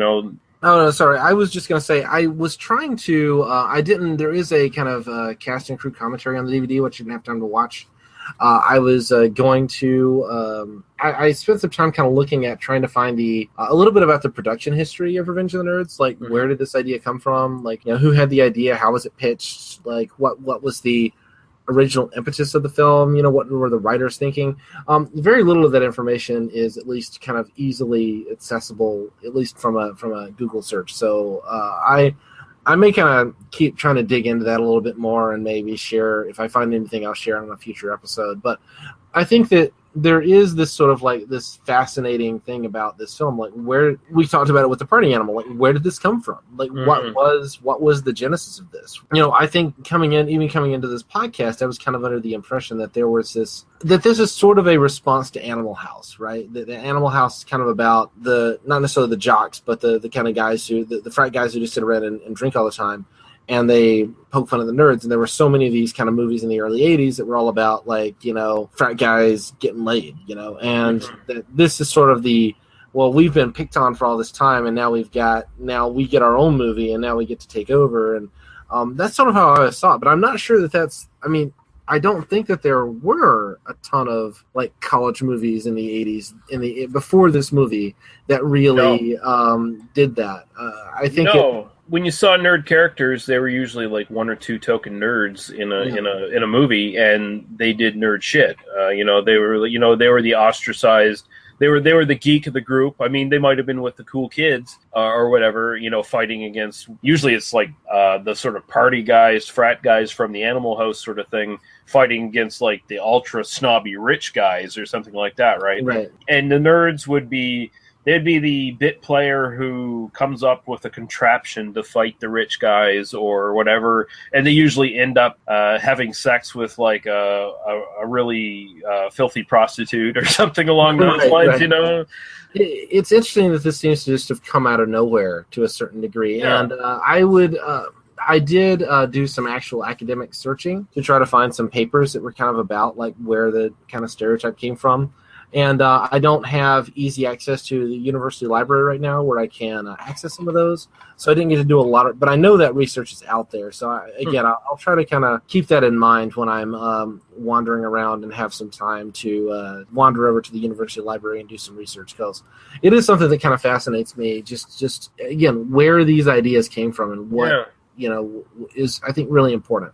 Oh, no, sorry. I was just going to say, I was trying to, there is a kind of cast and crew commentary on the DVD, which you didn't have time to watch. I was going to, I spent some time kind of looking at trying to find a little bit about the production history of Revenge of the Nerds. Like, where did this idea come from? Like, who had the idea? How was it pitched? Like, what was the original impetus of the film? What were the writers thinking? Very little of that information is at least kind of easily accessible, at least from a Google search. So I may kind of keep trying to dig into that a little bit more, and maybe share, if I find anything, I'll share on a future episode. But I think that there is this sort of like this fascinating thing about this film, like where we talked about it with the party animal, like where did this come from? Like what was the genesis of this? I think coming into this podcast, I was kind of under the impression that this is sort of a response to Animal House, right? The Animal House is kind of about not necessarily the jocks, but the kind of guys the frat guys who just sit around and drink all the time. And they poke fun at the nerds. And there were so many of these kind of movies in the early 80s that were all about, like, frat guys getting laid, And this is sort of we've been picked on for all this time, and now we get our own movie, and now we get to take over. And that's sort of how I saw it. But I'm not sure I don't think that there were a ton of, like, college movies in the 80s, before this movie, that really did that. I think when you saw nerd characters, they were usually like one or two token nerds in a movie, and they did nerd shit. They were the ostracized. They were the geek of the group. I mean, they might have been with the cool kids or whatever. Fighting against. Usually, it's like the sort of party guys, frat guys from the Animal House sort of thing, fighting against like the ultra snobby rich guys or something like that, right? Right. And the nerds would be they'd be the bit player who comes up with a contraption to fight the rich guys or whatever, and they usually end up having sex with like a really filthy prostitute or something along those lines, right. you know. It's interesting that this seems to just have come out of nowhere to a certain degree, Yeah. and I did do some actual academic searching to try to find some papers that were kind of about like where the kind of stereotype came from. And I don't have easy access to the university library right now where I can access some of those. So I didn't get to do a lot of, but I know that research is out there. So I'll try to kind of keep that in mind when I'm wandering around and have some time to wander over to the university library and do some research, because it is something that kind of fascinates me. Just again, where these ideas came from and what, is, I think, really important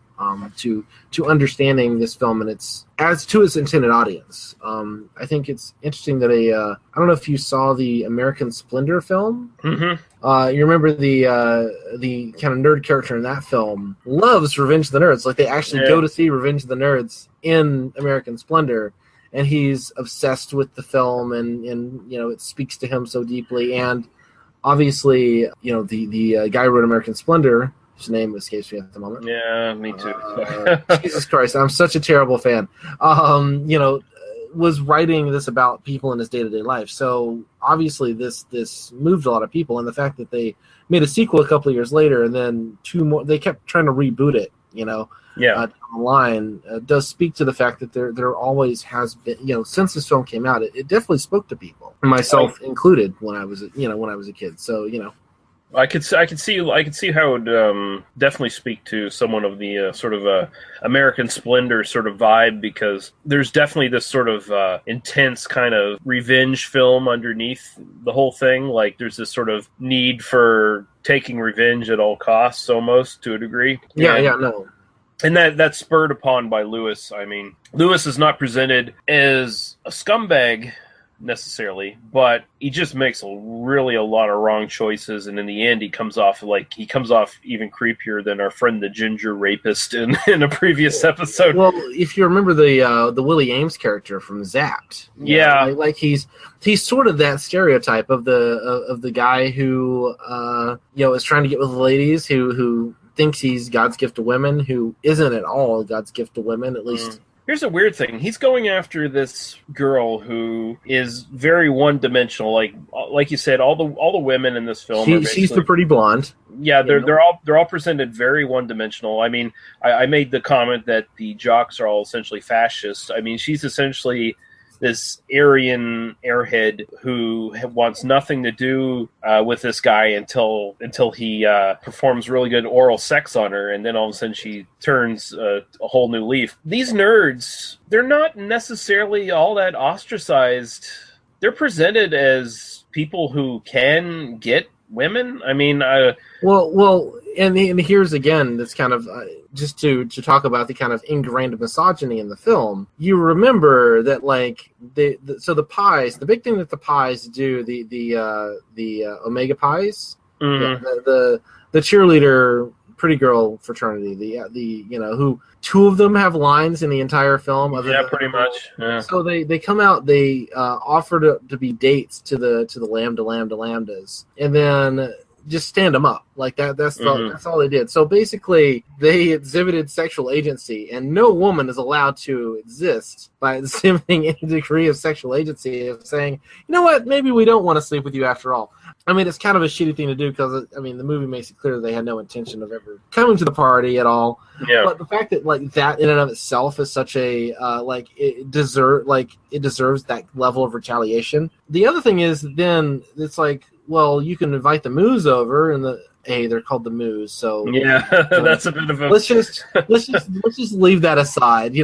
to understanding this film and its intended audience. I think it's interesting that I don't know if you saw the American Splendor film. Mm-hmm. You remember the kind of nerd character in that film loves Revenge of the Nerds. Like they actually go to see Revenge of the Nerds in American Splendor, and he's obsessed with the film, and it speaks to him so deeply. And obviously, the guy who wrote American Splendor, whose name escapes me at the moment. Yeah, me too. Jesus Christ, I'm such a terrible fan. Was writing this about people in his day-to-day life. So obviously this moved a lot of people, and the fact that they made a sequel a couple of years later and then two more, they kept trying to reboot it, down the line, does speak to the fact that there always has been, since this film came out, it definitely spoke to people, myself included, when I was a kid. So, I could see how it would definitely speak to someone of the sort of American Splendor sort of vibe, because there's definitely this sort of intense kind of revenge film underneath the whole thing. Like there's this sort of need for taking revenge at all costs, almost, to a degree. And that's spurred upon by Lewis. I mean, Lewis is not presented as a scumbag necessarily, but he just makes a lot of wrong choices, and in the end he comes off even creepier than our friend the ginger rapist in a previous episode. Well, if you remember the Willie Ames character from Zapped, like he's sort of that stereotype of the guy who is trying to get with the ladies, who thinks he's God's gift to women, who isn't at all God's gift to women, at least. Here's a weird thing. He's going after this girl who is very one-dimensional. Like you said, all the women in this film she's the pretty blonde. Yeah, they're all presented very one-dimensional. I mean, I made the comment that the jocks are all essentially fascist. I mean, she's essentially this Aryan airhead who wants nothing to do with this guy until he performs really good oral sex on her, and then all of a sudden she turns a whole new leaf. These nerds, they're not necessarily all that ostracized. They're presented as people who can get women. I mean, and here's again, that's kind of just to talk about the kind of ingrained misogyny in the film. You remember that, like, the pies, the big thing that the pies do, the Omega pies, the cheerleader pretty girl fraternity, who two of them have lines in the entire film. Pretty much. Yeah. So they come out, they offer to be dates to the lambdas, and then just stand them up like that. That's all they did. So basically, they exhibited sexual agency, and no woman is allowed to exist by exhibiting any degree of sexual agency of saying, you know what, maybe we don't want to sleep with you after all. I mean, it's kind of a shitty thing to do, because the movie makes it clear that they had no intention of ever coming to the party at all. Yeah. But the fact that, like, that in and of itself is such a it deserves that level of retaliation. The other thing is, then it's like, well, you can invite the Moos over, and they're called the Moos, so that's a bit of a let's just leave that aside,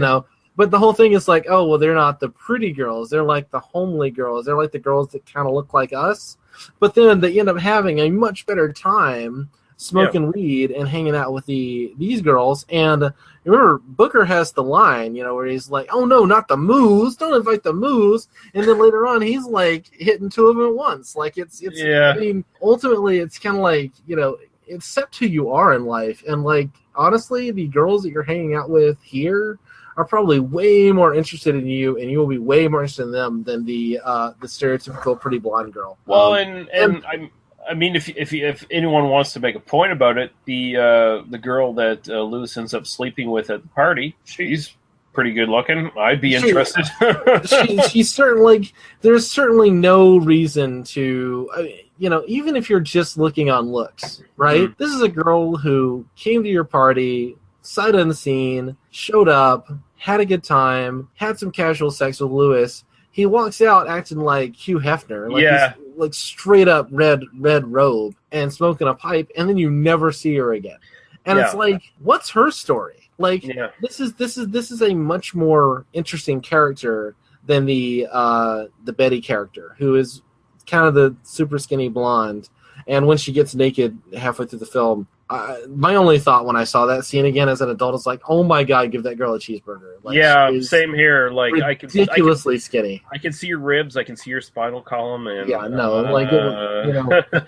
But the whole thing is like, oh well, they're not the pretty girls; they're like the homely girls. They're like the girls that kind of look like us, but then they end up having a much better time smoking weed and hanging out with these girls. And remember, Booker has the line, where he's like, "Oh no, not the Moos! Don't invite the Moos!" And then later on, he's like hitting two of them at once. Like it's. I mean, ultimately, it's kind of like accept who you are in life, and like honestly, the girls that you're hanging out with here are probably way more interested in you, and you will be way more interested in them than the stereotypical pretty blonde girl. Well, I mean, if anyone wants to make a point about it, the girl that Lewis ends up sleeping with at the party, she's pretty good looking. I'd be interested. She's certainly, there's certainly no reason to, even if you're just looking on looks, right? Mm-hmm. This is a girl who came to your party, sight unseen, showed up, had a good time, had some casual sex with Lewis. He walks out acting like Hugh Hefner, like straight up red robe and smoking a pipe, and then you never see her again. And it's like, what's her story? Like, this is a much more interesting character than the Betty character, who is kind of the super skinny blonde. And when she gets naked halfway through the film, my only thought when I saw that scene again as an adult is like, oh my god, give that girl a cheeseburger. Like, same here. Like, ridiculously skinny. I can see your ribs, I can see your spinal column, and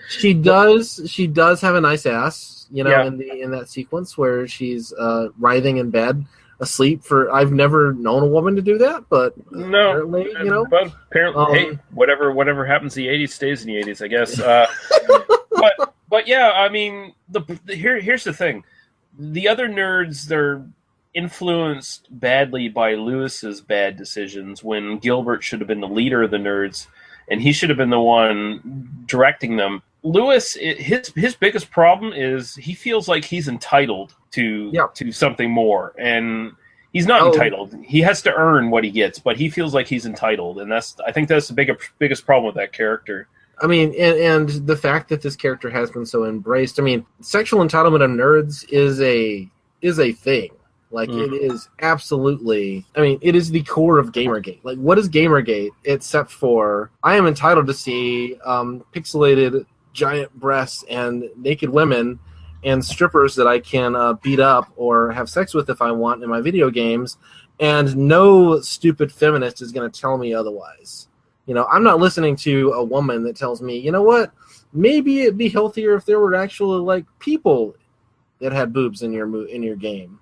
she does have a nice ass. In that sequence where she's writhing in bed, asleep for. I've never known a woman to do that, but apparently, hey, whatever happens in the '80s stays in the '80s, I guess. But yeah, I mean, here's the thing: the other nerds, they're influenced badly by Lewis's bad decisions when Gilbert should have been the leader of the nerds, and he should have been the one directing them. Lewis, his biggest problem is he feels like he's entitled to something more, and he's not entitled. He has to earn what he gets, but he feels like he's entitled, and I think that's the biggest problem with that character. I mean, and the fact that this character has been so embraced. I mean, sexual entitlement of nerds is a thing. Like, it is absolutely. I mean, it is the core of Gamergate. Like, what is Gamergate except for I am entitled to see pixelated giant breasts and naked women and strippers that I can beat up or have sex with if I want in my video games, and no stupid feminist is going to tell me otherwise. I'm not listening to a woman that tells me, you know what, maybe it'd be healthier if there were actually like people that had boobs in your game.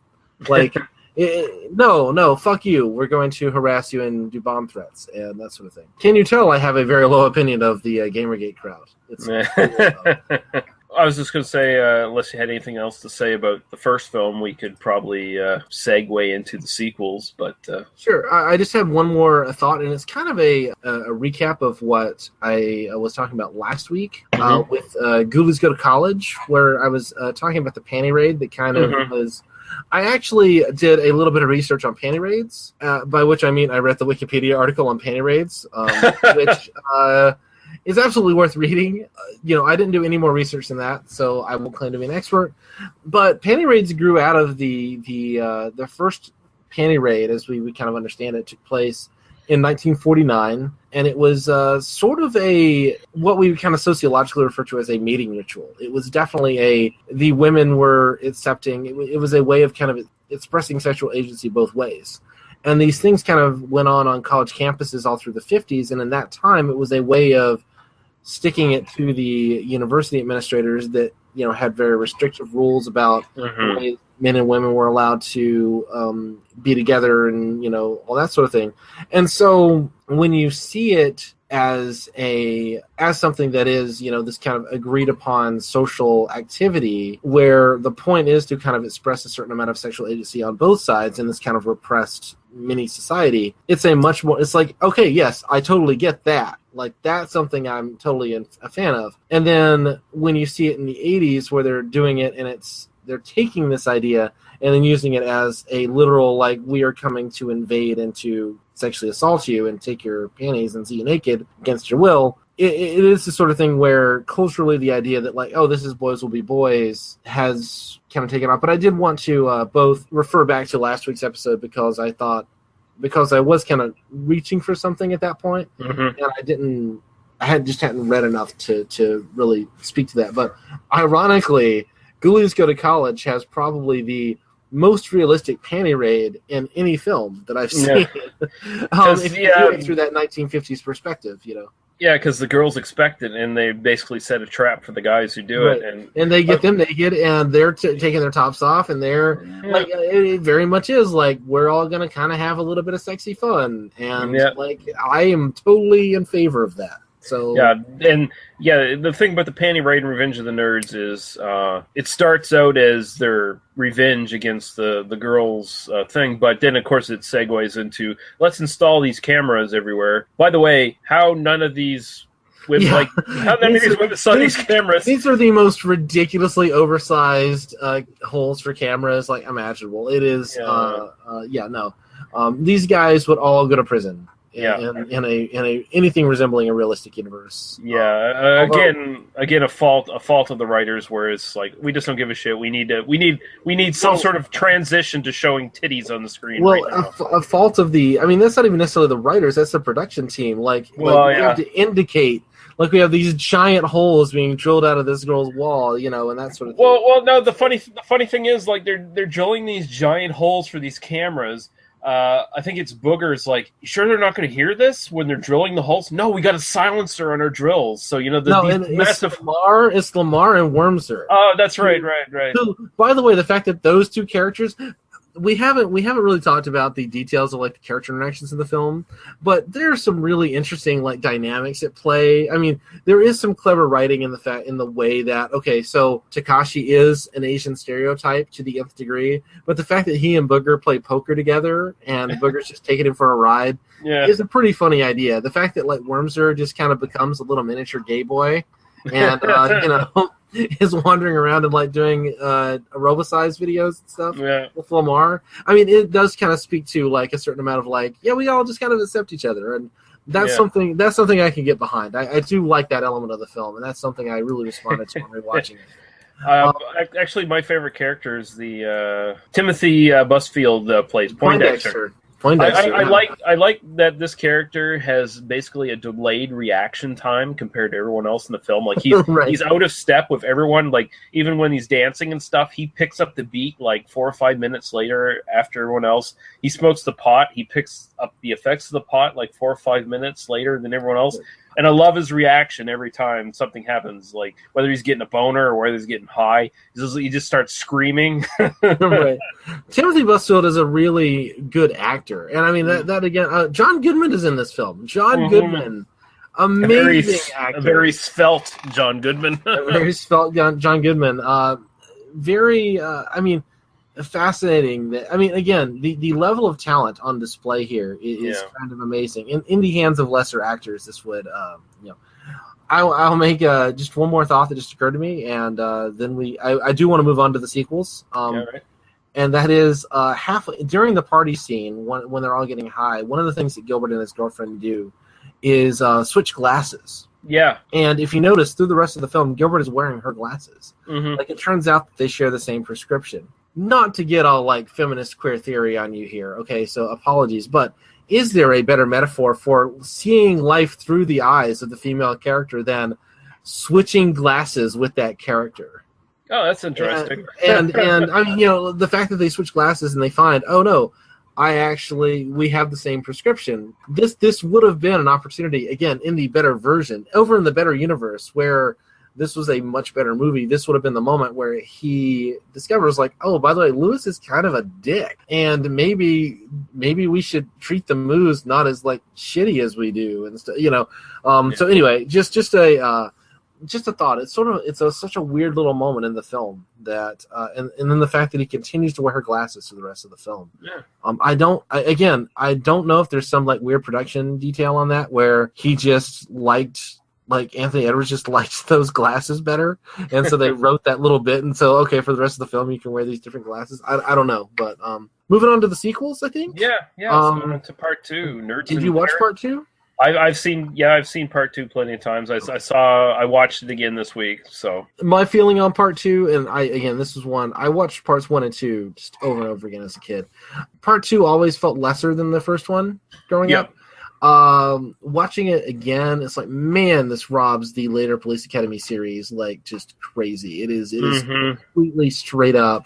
Like, no, fuck you. We're going to harass you and do bomb threats and that sort of thing. Can you tell I have a very low opinion of the Gamergate crowd? I was just going to say, unless you had anything else to say about the first film, we could probably segue into the sequels. But sure, I just had one more thought, and it's kind of a recap of what I was talking about last week with Ghoulies Go to College, where I was talking about the panty raid that kind of was. I actually did a little bit of research on panty raids, by which I mean I read the Wikipedia article on panty raids, which is absolutely worth reading. I didn't do any more research than that, so I won't claim to be an expert. But panty raids grew out of the first panty raid, as we kind of understand it, took place in 1949, and it was sort of what we kind of sociologically refer to as a mating ritual. It was definitely the women were accepting. It was a way of kind of expressing sexual agency both ways. And these things kind of went on college campuses all through the 50s, and in that time, it was a way of sticking it to the university administrators that had very restrictive rules about the way men and women were allowed to be together and all that sort of thing. And so when you see it as something that is this kind of agreed upon social activity where the point is to kind of express a certain amount of sexual agency on both sides in this kind of repressed mini society, it's like, okay, yes, I totally get that. Like, that's something I'm totally a fan of. And then when you see it in the 80s where they're doing it and they're taking this idea and then using it as a literal, like, we are coming to invade and to sexually assault you and take your panties and see you naked against your will, it is the sort of thing where culturally the idea that, like, oh, this is boys will be boys has kind of taken off. But I did want to both refer back to last week's episode because I was kind of reaching for something at that point, and I hadn't read enough to really speak to that. But ironically, Ghoulies Go to College has probably the most realistic panty raid in any film that I've seen. If you do it through that 1950s perspective, Yeah, because the girls expect it, and they basically set a trap for the guys who do it, and they get them naked, and they're taking their tops off, and they're like, it very much is like we're all gonna kind of have a little bit of sexy fun, and like I am totally in favor of that. So the thing about the Panty Raid and Revenge of the Nerds is it starts out as their revenge against the girls thing, but then of course it segues into let's install these cameras everywhere. By the way, how none of these women how none of these women saw these cameras? These are the most ridiculously oversized holes for cameras like imaginable. It is these guys would all go to prison. In a anything resembling a realistic universe. Again, a fault of the writers, where it's like we just don't give a shit. We need some sort of transition to showing titties on the screen. Well, a fault of the. I mean, that's not even necessarily the writers. That's the production team. We have to indicate. Like we have these giant holes being drilled out of this girl's wall, and that sort of thing. Well, no. The funny thing is, like they're drilling these giant holes for these cameras. I think it's Booger's like, you sure they're not going to hear this when they're drilling the holes? No, we got a silencer on our drills. So, massive... It's Lamar and Wormser. Oh, that's right. So, by the way, the fact that those two characters... We haven't really talked about the details of like the character interactions in the film, but there's some really interesting like dynamics at play. I mean, there is some clever writing in the way that so Takashi is an Asian stereotype to the nth degree, but the fact that he and Booger play poker together and Booger's just taking him for a ride is a pretty funny idea. The fact that like Wormser just kind of becomes a little miniature gay boy and is wandering around and like doing aerobicized videos and stuff with Lamar. I mean, it does kind of speak to like a certain amount of like, we all just kind of accept each other, and that's something I can get behind. I do like that element of the film, and that's something I really responded to when rewatching it. Actually, my favorite character is the Timothy Busfield plays Poindexter. I like that this character has basically a delayed reaction time compared to everyone else in the film. Like he's out of step with everyone. Like even when he's dancing and stuff, he picks up the beat like 4 or 5 minutes later after everyone else. He smokes the pot. He picks up the effects of the pot like 4 or 5 minutes later than everyone else. And I love his reaction every time something happens, like whether he's getting a boner or whether he's getting high. He just starts screaming. Right. Timothy Busfield is a really good actor. And I mean, that again, John Goodman is in this film. John Goodman, amazing actor. A very svelte John Goodman. Very svelte John Goodman. Fascinating. I mean, again, the level of talent on display here is kind of amazing. In the hands of lesser actors, this would, I'll make just one more thought that just occurred to me, and then I do want to move on to the sequels. And that is during the party scene when they're all getting high. One of the things that Gilbert and his girlfriend do is switch glasses. Yeah. And if you notice through the rest of the film, Gilbert is wearing her glasses. Like it turns out that they share the same prescription. Not to get all like feminist queer theory on you here, okay? So apologies, but is there a better metaphor for seeing life through the eyes of the female character than switching glasses with that character? Oh, that's interesting. And I mean, the fact that they switch glasses and they find, oh no, we have the same prescription. This would have been an opportunity again in the better version, over in the better universe where this was a much better movie. This would have been the moment where he discovers, like, oh, by the way, Lewis is kind of a dick, and maybe we should treat the moose not as like shitty as we do, and So anyway, just a thought. It's such a weird little moment in the film that, and then the fact that he continues to wear her glasses through the rest of the film. Yeah. I don't know if there's some like weird production detail on that where he just liked. Like Anthony Edwards just likes those glasses better, and so they wrote that little bit. And so, okay, for the rest of the film, you can wear these different glasses. I don't know, but moving on to the sequels, I think. Yeah. To part 2. Nerds. Did you watch part 2? I've seen part 2 plenty of times. I watched it again this week. So my feeling on part 2, and this was one I watched parts 1 and 2 just over and over again as a kid. Part 2 always felt lesser than the first one growing up. Watching it again, it's like, man, this robs the later Police Academy series like just crazy. It is completely straight up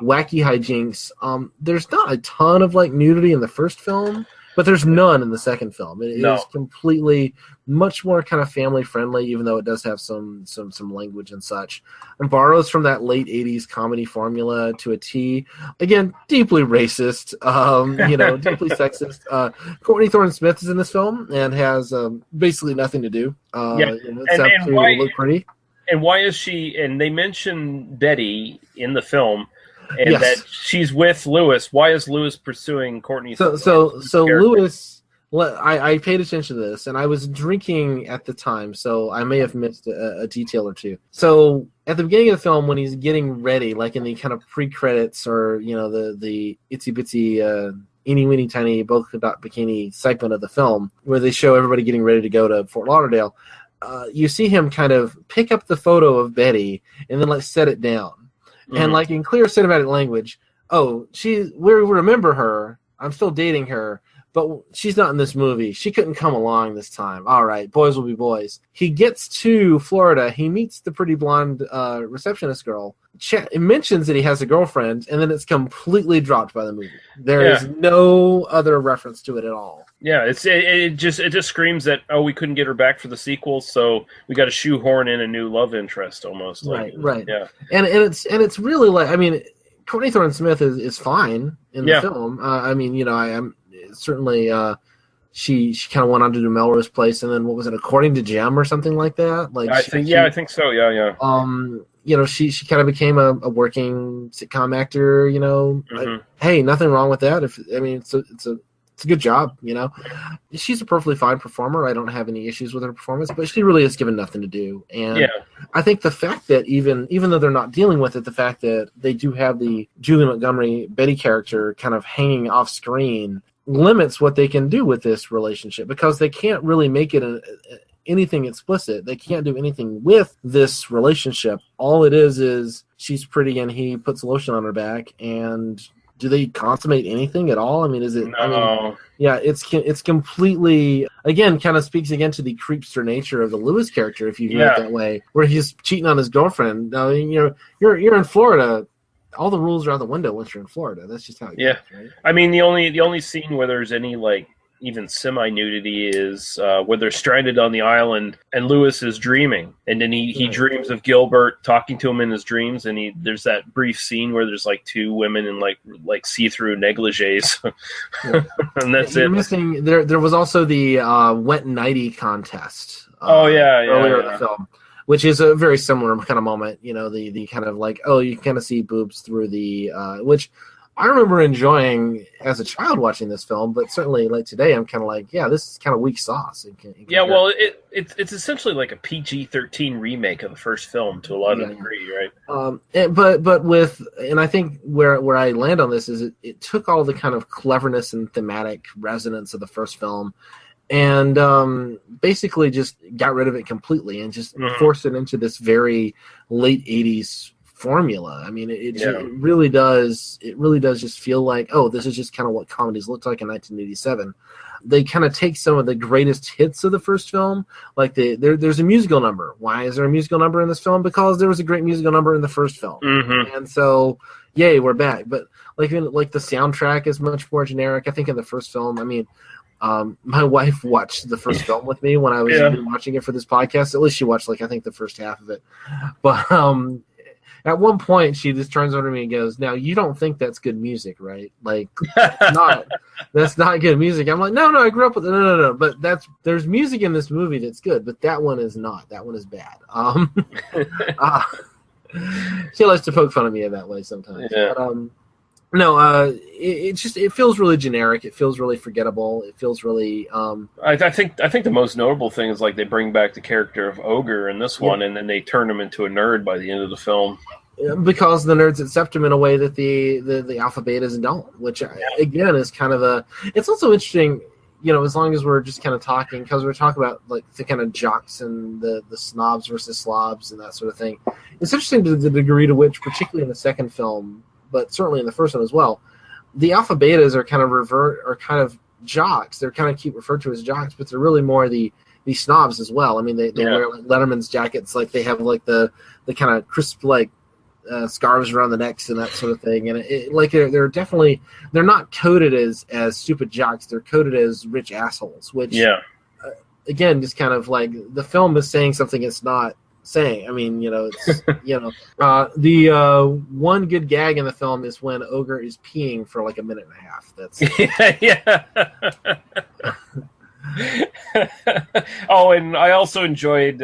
wacky hijinks. There's not a ton of like nudity in the first film, But there's none in the second film. It No. is completely much more kind of family friendly, even though it does have some language and such, and borrows from that late '80s comedy formula to a T. Again, deeply racist, deeply sexist. Courtney Thorne-Smith is in this film and has basically nothing to do. Except and to why, look pretty. And why is she? And they mention Betty in the film. And Yes. that she's with Lewis. Why is Lewis pursuing Courtney? So Lewis, I paid attention to this, and I was drinking at the time, so I may have missed a detail or two. So at the beginning of the film, when he's getting ready, like in the kind of pre-credits or the itsy bitsy eeny weeny tiny polka dot bikini segment of the film, where they show everybody getting ready to go to Fort Lauderdale, you see him kind of pick up the photo of Betty and then set it down. And like in clear cinematic language, we remember her. I'm still dating her, but she's not in this movie. She couldn't come along this time. All right, boys will be boys. He gets to Florida. He meets the pretty blonde receptionist girl. It mentions that he has a girlfriend, and then it's completely dropped by the movie. There is no other reference to it at all. Yeah, it just screams that we couldn't get her back for the sequel, so we got to shoehorn in a new love interest almost. Right. Yeah, and it's really Courtney Thorne-Smith is fine in the film. I am certainly she kind of went on to do Melrose Place, and then what was it, According to Jem or something like that? I think so. Yeah. She kind of became a working sitcom actor. Hey, nothing wrong with that. It's a good job, She's a perfectly fine performer. I don't have any issues with her performance, but she really is given nothing to do. And I think the fact that even though they're not dealing with it, the fact that they do have the Julie Montgomery Betty character kind of hanging off screen limits what they can do with this relationship, because they can't really make it anything explicit. They can't do anything with this relationship. All it is she's pretty and he puts lotion on her back, and do they consummate anything at all? I mean, is it? No. It's completely, again, kind of speaks again to the creepster nature of the Lewis character, if you view it that way, where he's cheating on his girlfriend. Now, you're in Florida. All the rules are out the window once you're in Florida. That's just how it goes, right? I mean, the only scene where there's any even semi-nudity is where they're stranded on the island and Lewis is dreaming, and then he dreams of Gilbert talking to him in his dreams, and there's that brief scene where there's two women in like see-through negligees. And that's You're it. missing, there was also the wet nighty contest earlier in the film, which is a very similar kind of moment. The kind of you kind of see boobs through the which I remember enjoying as a child watching this film, but certainly today I'm kind of this is kind of weak sauce. Well, it's essentially like a PG-13 remake of the first film to a lot of degree, right? But with, and I think where I land on this is it took all the kind of cleverness and thematic resonance of the first film and basically just got rid of it completely and just forced it into this very late 80s formula. I mean, it really does. It really does just feel like, this is just kind of what comedies looked like in 1987. They kind of take some of the greatest hits of the first film, there's a musical number. Why is there a musical number in this film? Because there was a great musical number in the first film, and so yay, we're back. But the soundtrack is much more generic. I think in the first film, I mean. My wife watched the first film with me when I was watching it for this podcast. At least she watched I think the first half of it, but at one point, she just turns over to me and goes, "Now, you don't think that's good music, right? That's not good music." I'm like, "No, I grew up with it. No. But there's music in this movie that's good, but that one is not. That one is bad." She likes to poke fun of me in that way sometimes. Yeah. But, it feels really generic. It feels really forgettable. It feels really. I think the most notable thing is they bring back the character of Ogre in this one, and then they turn him into a nerd by the end of the film. Because the nerds accept him in a way that the alpha betas don't, which again is kind of It's also interesting, as long as we're just kind of talking, because we're talking about the kind of jocks and the snobs versus slobs and that sort of thing. It's interesting to the degree to which, particularly in the second film, but certainly in the first one as well, the alpha betas are kind of jocks. They're kind of keep referred to as jocks, but they're really more the snobs as well. I mean, they wear Letterman's jackets, they have the kind of crisp scarves around the necks and that sort of thing. And like they're definitely, they're not coded as stupid jocks. They're coded as rich assholes, which again, just kind of like the film is saying something it's not saying. I mean, it's the one good gag in the film is when Ogre is peeing for like a minute and a half. That's Oh, and I also enjoyed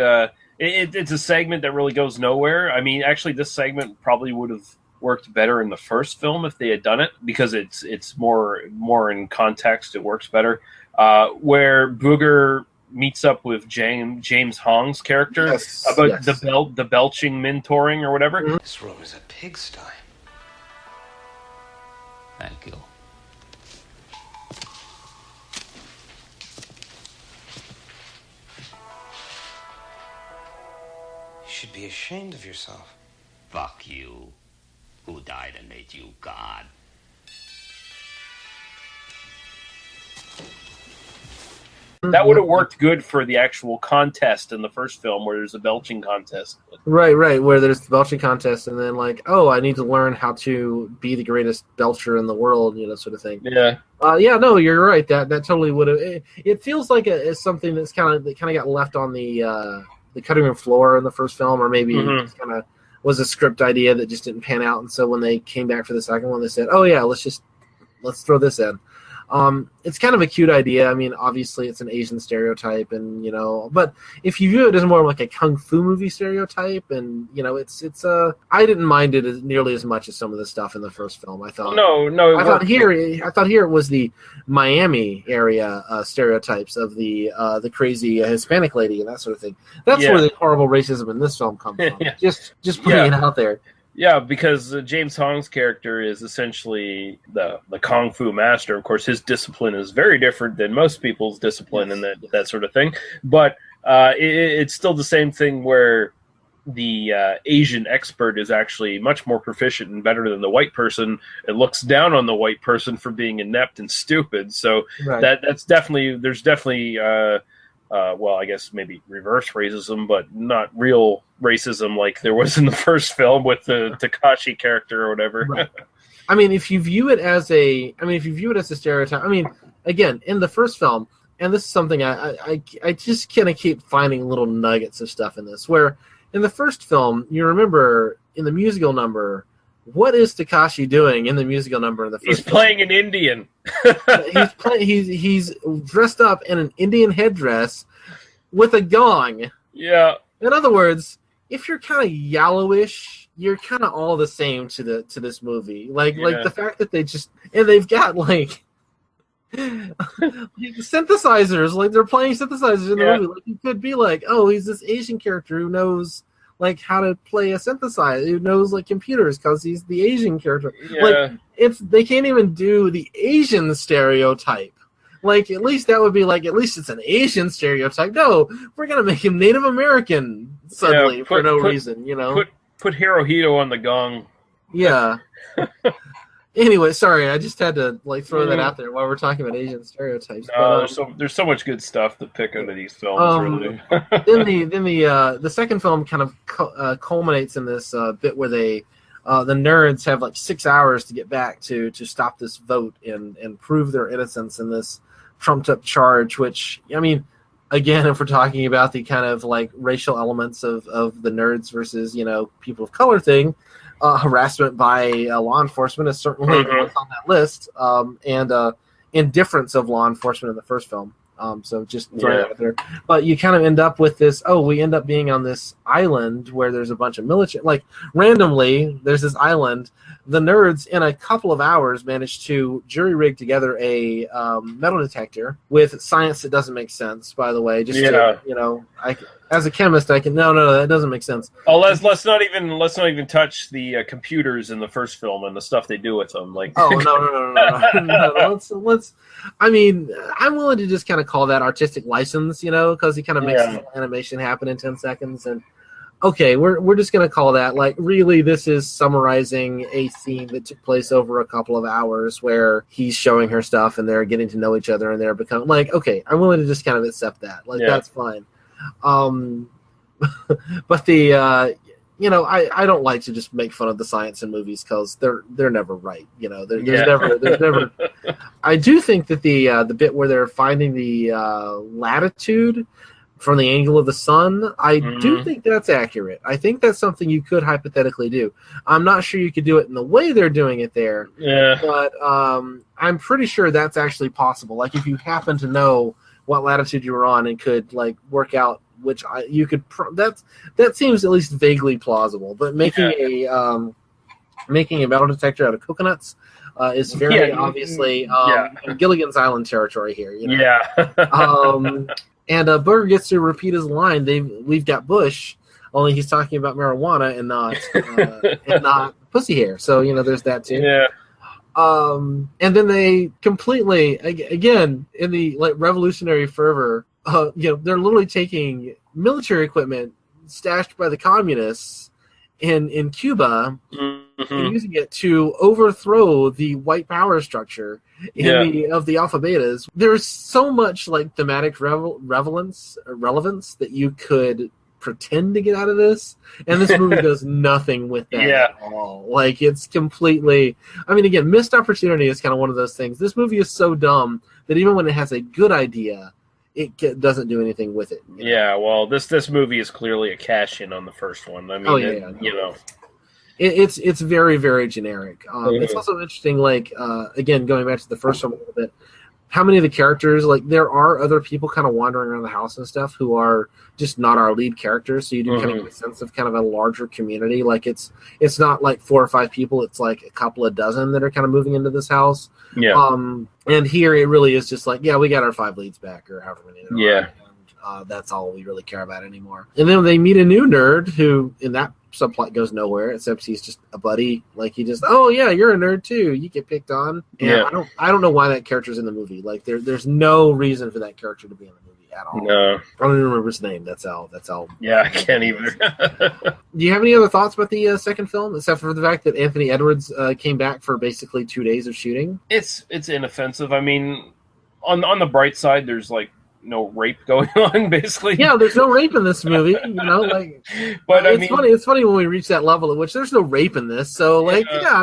it's a segment that really goes nowhere. I mean, actually this segment probably would have worked better in the first film if they had done it, because it's more in context. It works better. Where Booger meets up with James Hong's character about the belching mentoring or whatever. Mm-hmm. This room is a pigsty. Thank you. You should be ashamed of yourself. Fuck you. Who died and made you God? That would have worked good for the actual contest in the first film, where there's a belching contest. Right, where there's the belching contest, and then like, oh, I need to learn how to be the greatest belcher in the world, sort of thing. Yeah. No, you're right. That totally would have. It feels like it's something that kind of got left on the cutting room floor in the first film, or maybe just kind of was a script idea that just didn't pan out, and so when they came back for the second one, they said, oh yeah, let's throw this in. It's kind of a cute idea. I mean, obviously it's an Asian stereotype, and but if you view it as more like a kung fu movie stereotype, and it's I didn't mind it nearly as much as some of the stuff in the first film. I thought I thought here it was the Miami area stereotypes of the crazy Hispanic lady and that sort of thing. That's where the horrible racism in this film comes from. Just putting it out there. Yeah, because James Hong's character is essentially the kung fu master. Of course, his discipline is very different than most people's discipline and that sort of thing. But it's still the same thing where the Asian expert is actually much more proficient and better than the white person. It looks down on the white person for being inept and stupid. So there's definitely well, I guess maybe reverse racism, but not real racism like there was in the first film with the Takashi character or whatever. Right. I mean, if you view it as a stereotype, I mean, again, in the first film, and this is something I just kind of keep finding little nuggets of stuff in this, where in the first film, you remember in the musical number, what is Takashi doing in the musical number in the first film? He's playing an Indian. He's dressed up in an Indian headdress with a gong. Yeah. In other words, if you're kind of yellowish, you're kind of all the same to this movie. Like the fact that they've got like synthesizers, like they're playing synthesizers in the movie. Like you could be like, oh, he's this Asian character who knows like how to play a synthesizer, who knows like computers because he's the Asian character. Like they can't even do the Asian stereotype. Like at least that would be like, at least it's an Asian stereotype. No, we're gonna make him Native American suddenly for no reason, Put Hirohito on the gong. Yeah. Anyway, sorry, I just had to like throw that out there while we're talking about Asian stereotypes. There's so much good stuff to pick out of these films. Really. then the second film kind of culminates in this bit where the nerds have like 6 hours to get back to stop this vote and prove their innocence in this trumped up charge. Which, I mean, again, if we're talking about the kind of like racial elements of the nerds versus people of color thing. Harassment by law enforcement is certainly what's on that list, and indifference of law enforcement in the first film. So just throwing it out there. But you kind of end up with this, we end up being on this island where there's a bunch of military, like randomly, there's this island. The nerds, in a couple of hours, managed to jury rig together a metal detector with science that doesn't make sense, by the way. Just to, as a chemist, I can, no, that doesn't make sense. Oh, let's not even touch the computers in the first film and the stuff they do with them. Like, no. Let's. I mean, I'm willing to just kind of call that artistic license, because he kind of makes the animation happen in 10 seconds. And okay, we're just gonna call that, like, really, this is summarizing a scene that took place over a couple of hours where he's showing her stuff and they're getting to know each other and they're becoming like, okay, I'm willing to just kind of accept that, like that's fine. But the I don't like to just make fun of the science in movies because they're never right. There's never. I do think that the bit where they're finding the latitude from the angle of the sun, I do think that's accurate. I think that's something you could hypothetically do. I'm not sure you could do it in the way they're doing it there, but I'm pretty sure that's actually possible. Like if you happen to know what latitude you were on and could like work out which you could that seems at least vaguely plausible. But making a metal detector out of coconuts is very obviously Gilligan's Island territory here. And Booger gets to repeat his line. We've got Bush, only he's talking about marijuana and not pussy hair. So there's that too. Yeah. And then they completely again in the revolutionary fervor. They're literally taking military equipment stashed by the communists in Cuba and using it to overthrow the white power structure of the Alpha Betas. There's so much like thematic relevance that you could pretend to get out of this, and this movie does nothing with that at all. Like it's completely. I mean, again, missed opportunity is kind of one of those things. This movie is so dumb that even when it has a good idea, it doesn't do anything with it. Yeah, well, this movie is clearly a cash-in on the first one. I mean, It's very, very generic. It's also interesting, like, again, going back to the first one a little bit, how many of the characters, like, there are other people kind of wandering around the house and stuff who are just not our lead characters, so you do kind of get a sense of kind of a larger community. Like, it's not like 4 or 5 people, it's like a couple of dozen that are kind of moving into this house. Yeah. And here it really is just like, we got our 5 leads back, or however many there are. And that's all we really care about anymore. And then they meet a new nerd who, in that subplot, goes nowhere, except he's just a buddy. Like, he just, you're a nerd too. You get picked on. And I don't know why that character's in the movie. Like, there's no reason for that character to be in the movie at all. No. I don't even remember his name. That's all. Yeah, I can't either. Do you have any other thoughts about the second film, except for the fact that Anthony Edwards came back for basically 2 days of shooting? It's inoffensive. I mean, on the bright side, there's like no rape going on, basically. Yeah, there's no rape in this movie, But it's funny when we reach that level at which there's no rape in this. So,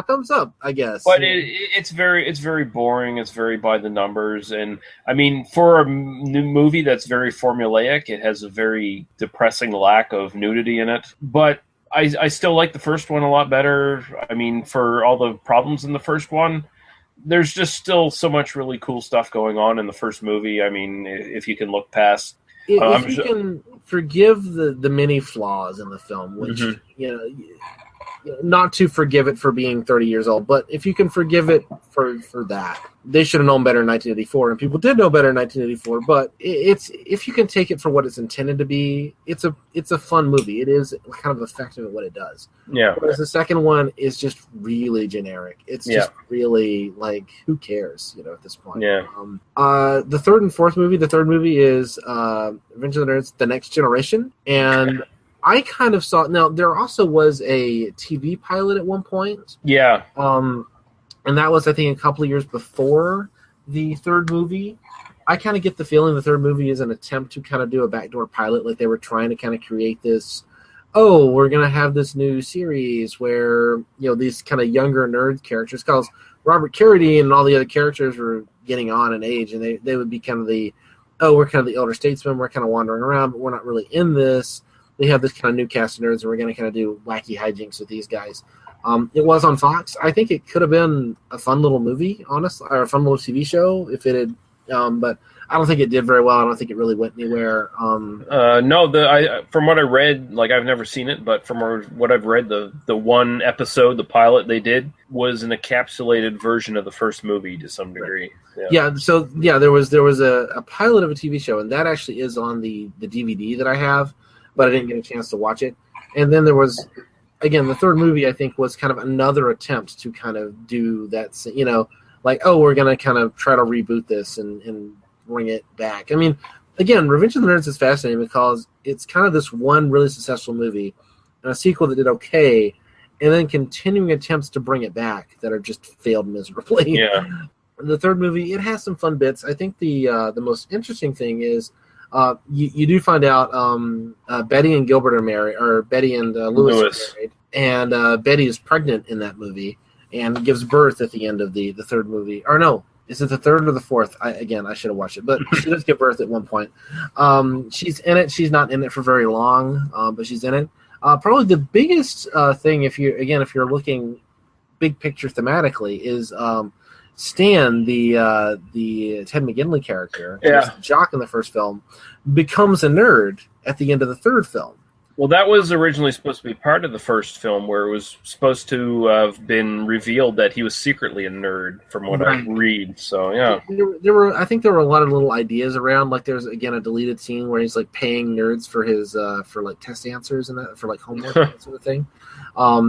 thumbs up, I guess. But it's very boring. It's very by the numbers, and I mean, for a new movie that's very formulaic, it has a very depressing lack of nudity in it. But I still like the first one a lot better. I mean, for all the problems in the first one, there's just still so much really cool stuff going on in the first movie. I mean, if you can look past... If you can forgive the many flaws in the film, which, not to forgive it for being 30 years old, but if you can forgive it for that, they should have known better in 1984, and people did know better in 1984, but if you can take it for what it's intended to be, it's a fun movie. It is kind of effective at what it does. Yeah. Whereas the second one is just really generic. It's just really, like, who cares, at this point. Yeah. The third and fourth movie, the third movie is Revenge of the Nerds, The Next Generation, and I kind of saw... Now, there also was a TV pilot at one point. Yeah. And that was, I think, a couple of years before the third movie. I kind of get the feeling the third movie is an attempt to kind of do a backdoor pilot. Like, they were trying to kind of create this, we're going to have this new series where, these kind of younger nerd characters, because Robert Carradine and all the other characters were getting on in age, and they would be kind of we're kind of the elder statesmen, we're kind of wandering around, but we're not really in this. They have this kind of new cast of nerds, and we're going to kind of do wacky hijinks with these guys. It was on Fox. I think it could have been a fun little movie, honestly, or a fun little TV show if it had. But I don't think it did very well. I don't think it really went anywhere. No, from what I read, like, I've never seen it, but from what I've read, the one episode, the pilot they did, was an encapsulated version of the first movie to some degree. There was a pilot of a TV show, and that actually is on the DVD that I have, but I didn't get a chance to watch it. And then there was, again, the third movie, I think, was kind of another attempt to kind of do that, we're going to kind of try to reboot this and bring it back. I mean, again, Revenge of the Nerds is fascinating because it's kind of this one really successful movie and a sequel that did okay, and then continuing attempts to bring it back that are just failed miserably. Yeah. The third movie, it has some fun bits. I think the most interesting thing is You do find out Betty and Gilbert are married, or Betty and Lewis are married, and Betty is pregnant in that movie and gives birth at the end of the third movie. Or no, is it the third or the fourth? I should have watched it, but she does give birth at one point. She's in it. She's not in it for very long, but she's in it. Probably the biggest thing, if you're looking big picture thematically, is Stan, the Ted McGinley character, who's the jock in the first film, becomes a nerd at the end of the third film. Well, that was originally supposed to be part of the first film, where it was supposed to have been revealed that he was secretly a nerd, from what I read. So, yeah. I think there were a lot of little ideas around. Like, there's, again, a deleted scene where he's, like, paying nerds for his, for, like, test answers and that, for, like, homework and that sort of thing.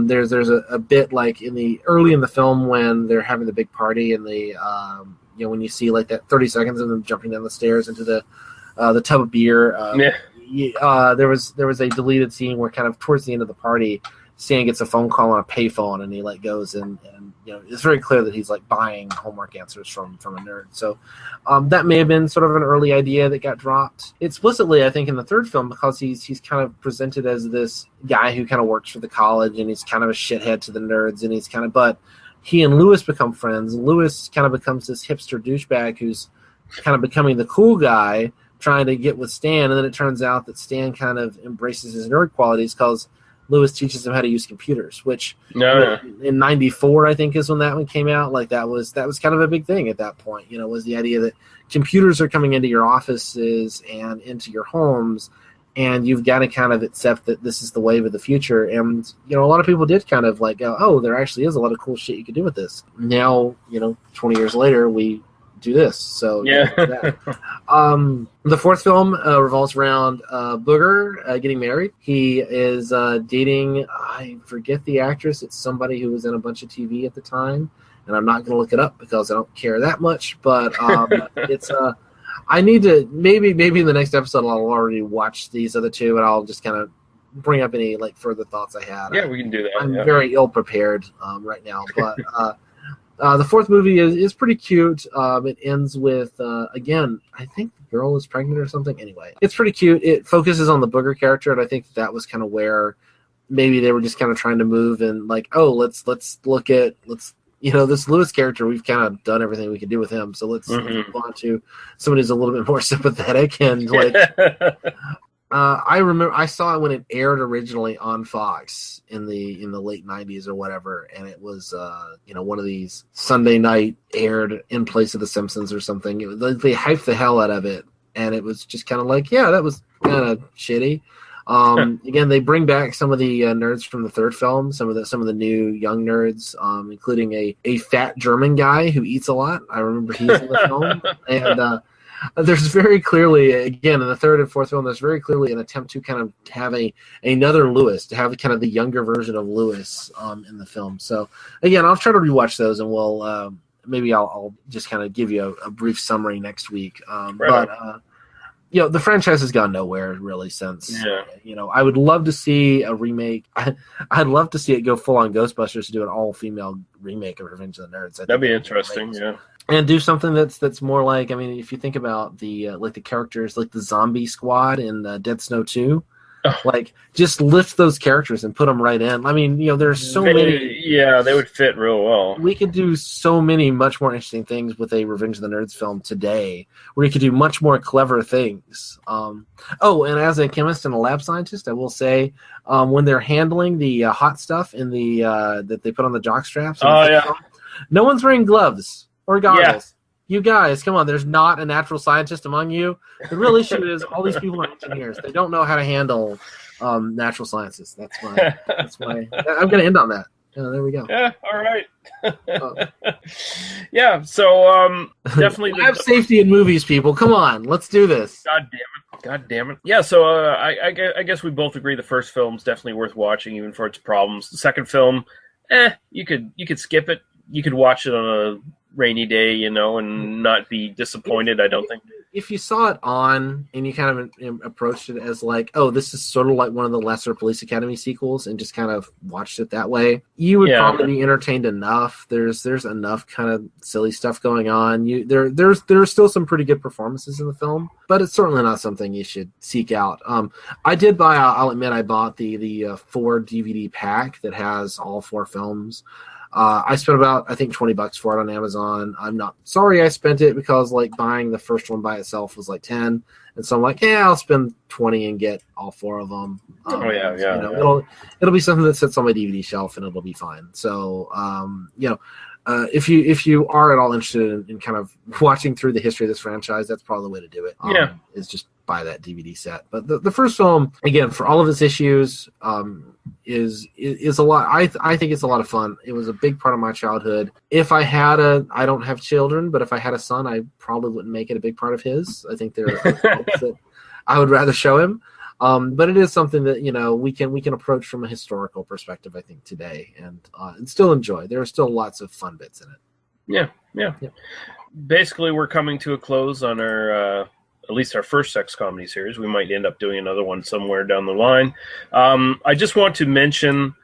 There's a bit, like, early in the film when they're having the big party and when you see, like, that 30 seconds of them jumping down the stairs into the tub of beer. There was a deleted scene where kind of towards the end of the party, Stan gets a phone call on a payphone, and he like goes and it's very clear that he's like buying homework answers from a nerd. So that may have been sort of an early idea that got dropped explicitly, I think, in the third film, because he's kind of presented as this guy who kind of works for the college, and he's kind of a shithead to the nerds, and but he and Lewis become friends. Lewis kind of becomes this hipster douchebag who's kind of becoming the cool guy, trying to get with Stan, and then it turns out that Stan kind of embraces his nerd qualities because Lewis teaches him how to use computers, which in '94, I think, is when that one came out. Like that was kind of a big thing at that point, was the idea that computers are coming into your offices and into your homes, and you've got to kind of accept that this is the wave of the future. And, a lot of people did kind of like go, oh, there actually is a lot of cool shit you could do with this. Now, 20 years later, we do this. So the fourth film revolves around Booger getting married. He is dating, I forget the actress. It's somebody who was in a bunch of TV at the time, and I'm not going to look it up because I don't care that much. But it's I need to maybe in the next episode I'll already watch these other two, and I'll just kind of bring up any like further thoughts I had. Yeah, we can do that. I'm very ill prepared right now, but. The fourth movie is pretty cute. It ends with, again, I think the girl is pregnant or something. Anyway, it's pretty cute. It focuses on the Booger character, and I think that was kind of where maybe they were just kind of trying to move and like, oh, let's look at, this Lewis character, we've kind of done everything we could do with him, so let's move on to somebody who's a little bit more sympathetic and like... I remember I saw it when it aired originally on Fox in the late '90s or whatever, and it was one of these Sunday night aired in place of The Simpsons or something. It was they hyped the hell out of it, and it was just kind of like, yeah, that was kind of shitty. Again, they bring back some of the nerds from the third film, some of the new young nerds, including a fat German guy who eats a lot. I remember he's in the film, and. There's very clearly, again, in the third and fourth film, there's very clearly an attempt to kind of have another Lewis, to have kind of the younger version of Lewis in the film. So, again, I'll try to rewatch those, and we'll maybe I'll just kind of give you a brief summary next week. But the franchise has gone nowhere really since. Yeah. I would love to see a remake. I'd love to see it go full on Ghostbusters to do an all female remake of Revenge of the Nerds. That'd be interesting. Yeah. And do something that's more like, I mean, if you think about the like the characters, like the zombie squad in Dead Snow 2, like just lift those characters and put them right in. I mean, there's so many. Yeah, they would fit real well. We could do so many much more interesting things with a Revenge of the Nerds film today, where you could do much more clever things. And as a chemist and a lab scientist, I will say, when they're handling the hot stuff in the that they put on the jock straps, no one's wearing gloves or goggles. You guys, come on, there's not a natural scientist among you. The real issue is all these people are engineers. They don't know how to handle natural sciences. That's my I'm going to end on that. There we go. Yeah, all right. Yeah, so definitely... Lab safety in movies, people. Come on, let's do this. God damn it. Yeah, so I guess we both agree the first film's definitely worth watching, even for its problems. The second film, you could skip it. You could watch it on a rainy day, and not be disappointed. I don't think. If you saw it on and you kind of approached it as like, oh, this is sort of like one of the lesser Police Academy sequels, and just kind of watched it that way, you would probably be entertained enough. There's enough kind of silly stuff going on. There's still some pretty good performances in the film, but it's certainly not something you should seek out. I did buy. I'll admit, I bought the 4 DVD pack that has all 4 films. I spent about, I think, $20 for it on Amazon. I'm not sorry I spent it, because like buying the first one by itself was like 10, and so I'm like, yeah, I'll spend 20 and get all 4 of them. It'll be something that sits on my DVD shelf and it'll be fine. So if you are at all interested in kind of watching through the history of this franchise, that's probably the way to do it. Is just buy that DVD set. But the first film, again, for all of its issues, is a lot. I think it's a lot of fun. It was a big part of my childhood. If I had I don't have children, but if I had a son, I probably wouldn't make it a big part of his. I think there are films that I would rather show him. But it is something that we can approach from a historical perspective, I think, today, and still enjoy. There are still lots of fun bits in it. Yeah. Basically, we're coming to a close on our at least our first sex comedy series. We might end up doing another one somewhere down the line. I just want to mention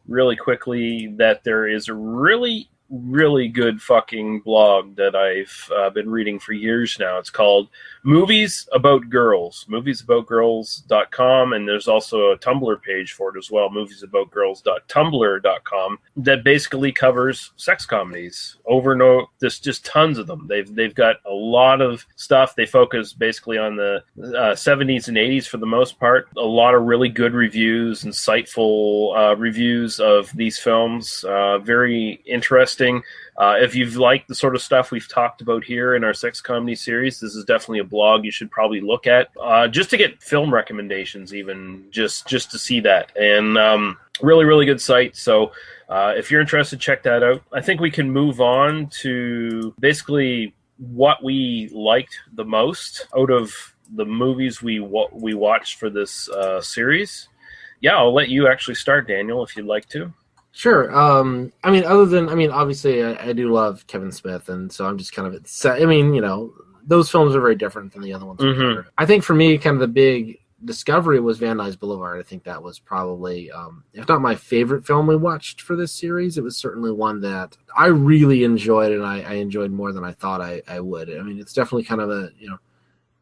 really quickly that there is a really, really good fucking blog that I've been reading for years now. It's called Movies About Girls, moviesaboutgirls.com, and there's also a Tumblr page for it as well, moviesaboutgirls.tumblr.com, that basically covers sex comedies over and over. There's just tons of them. They've got a lot of stuff. They focus basically on the 70s and 80s for the most part. A lot of really good reviews, insightful reviews of these films. Very interesting. If you've liked the sort of stuff we've talked about here in our sex comedy series, this is definitely a blog you should probably look at, just to get film recommendations, even just to see that. And really, really good site. So if you're interested, check that out. I think we can move on to basically what we liked the most out of the movies we watched for this series. Yeah, I'll let you actually start, Daniel, if you'd like to. Sure. Obviously, I do love Kevin Smith, and so I'm just kind of those films are very different than the other ones. Mm-hmm. I think for me, kind of the big discovery was Van Nuys Boulevard. I think that was probably, if not my favorite film we watched for this series, it was certainly one that I really enjoyed, and I enjoyed more than I thought I would. I mean, it's definitely kind of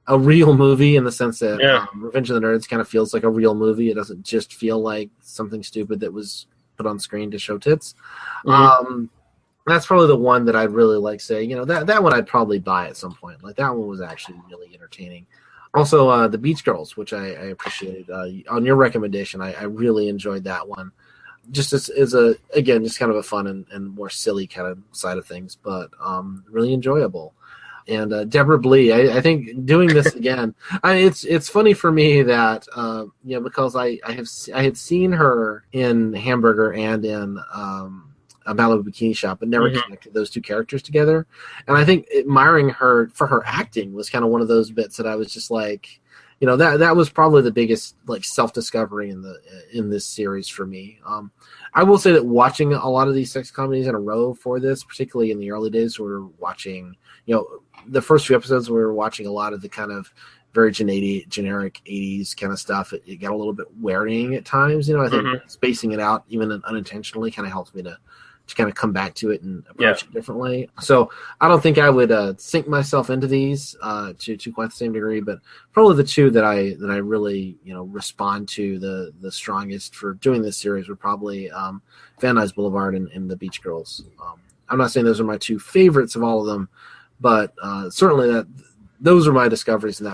a real movie in the sense that Revenge of the Nerds kind of feels like a real movie. It doesn't just feel like something stupid that was put on screen to show tits. Mm-hmm. That's probably the one that I'd really like saying, that one I'd probably buy at some point. Like, that one was actually really entertaining. Also, The Beach Girls, which I appreciated. On your recommendation, I really enjoyed that one. Just as just kind of a fun and more silly kind of side of things, but really enjoyable. And Deborah Blee, I think doing this again, it's funny for me that because I had seen her in Hamburger and in a Malibu Bikini Shop, but never connected those two characters together. And I think admiring her for her acting was kind of one of those bits that I was just like, that was probably the biggest like self-discovery in this series for me. I will say that watching a lot of these sex comedies in a row for this, particularly in the early days, we were watching, the first few episodes, we were watching a lot of the kind of very generic 80s kind of stuff. It got a little bit wearying at times. I think spacing it out, even unintentionally, kind of helps me to kind of come back to it and approach it differently. So I don't think I would sink myself into these to quite the same degree, but probably the two that I really respond to the strongest for doing this series were probably Van Nuys Boulevard and The Beach Girls. I'm not saying those are my two favorites of all of them, but certainly those are my discoveries, and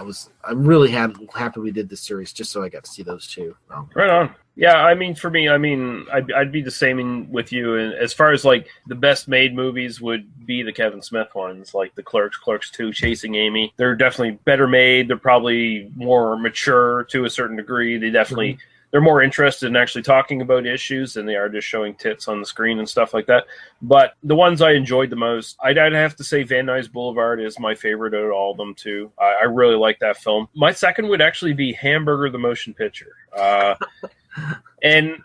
I'm really happy we did this series just so I got to see those two. Right on. Yeah, I mean, for me, I'd be the same with you. And as far as like the best made movies would be the Kevin Smith ones, like the Clerks 2, Chasing Amy. They're definitely better made. They're probably more mature to a certain degree. They definitely they're more interested in actually talking about issues than they are just showing tits on the screen and stuff like that. But the ones I enjoyed the most, I'd have to say Van Nuys Boulevard is my favorite out of all of them too. I really like that film. My second would actually be Hamburger the Motion Picture. And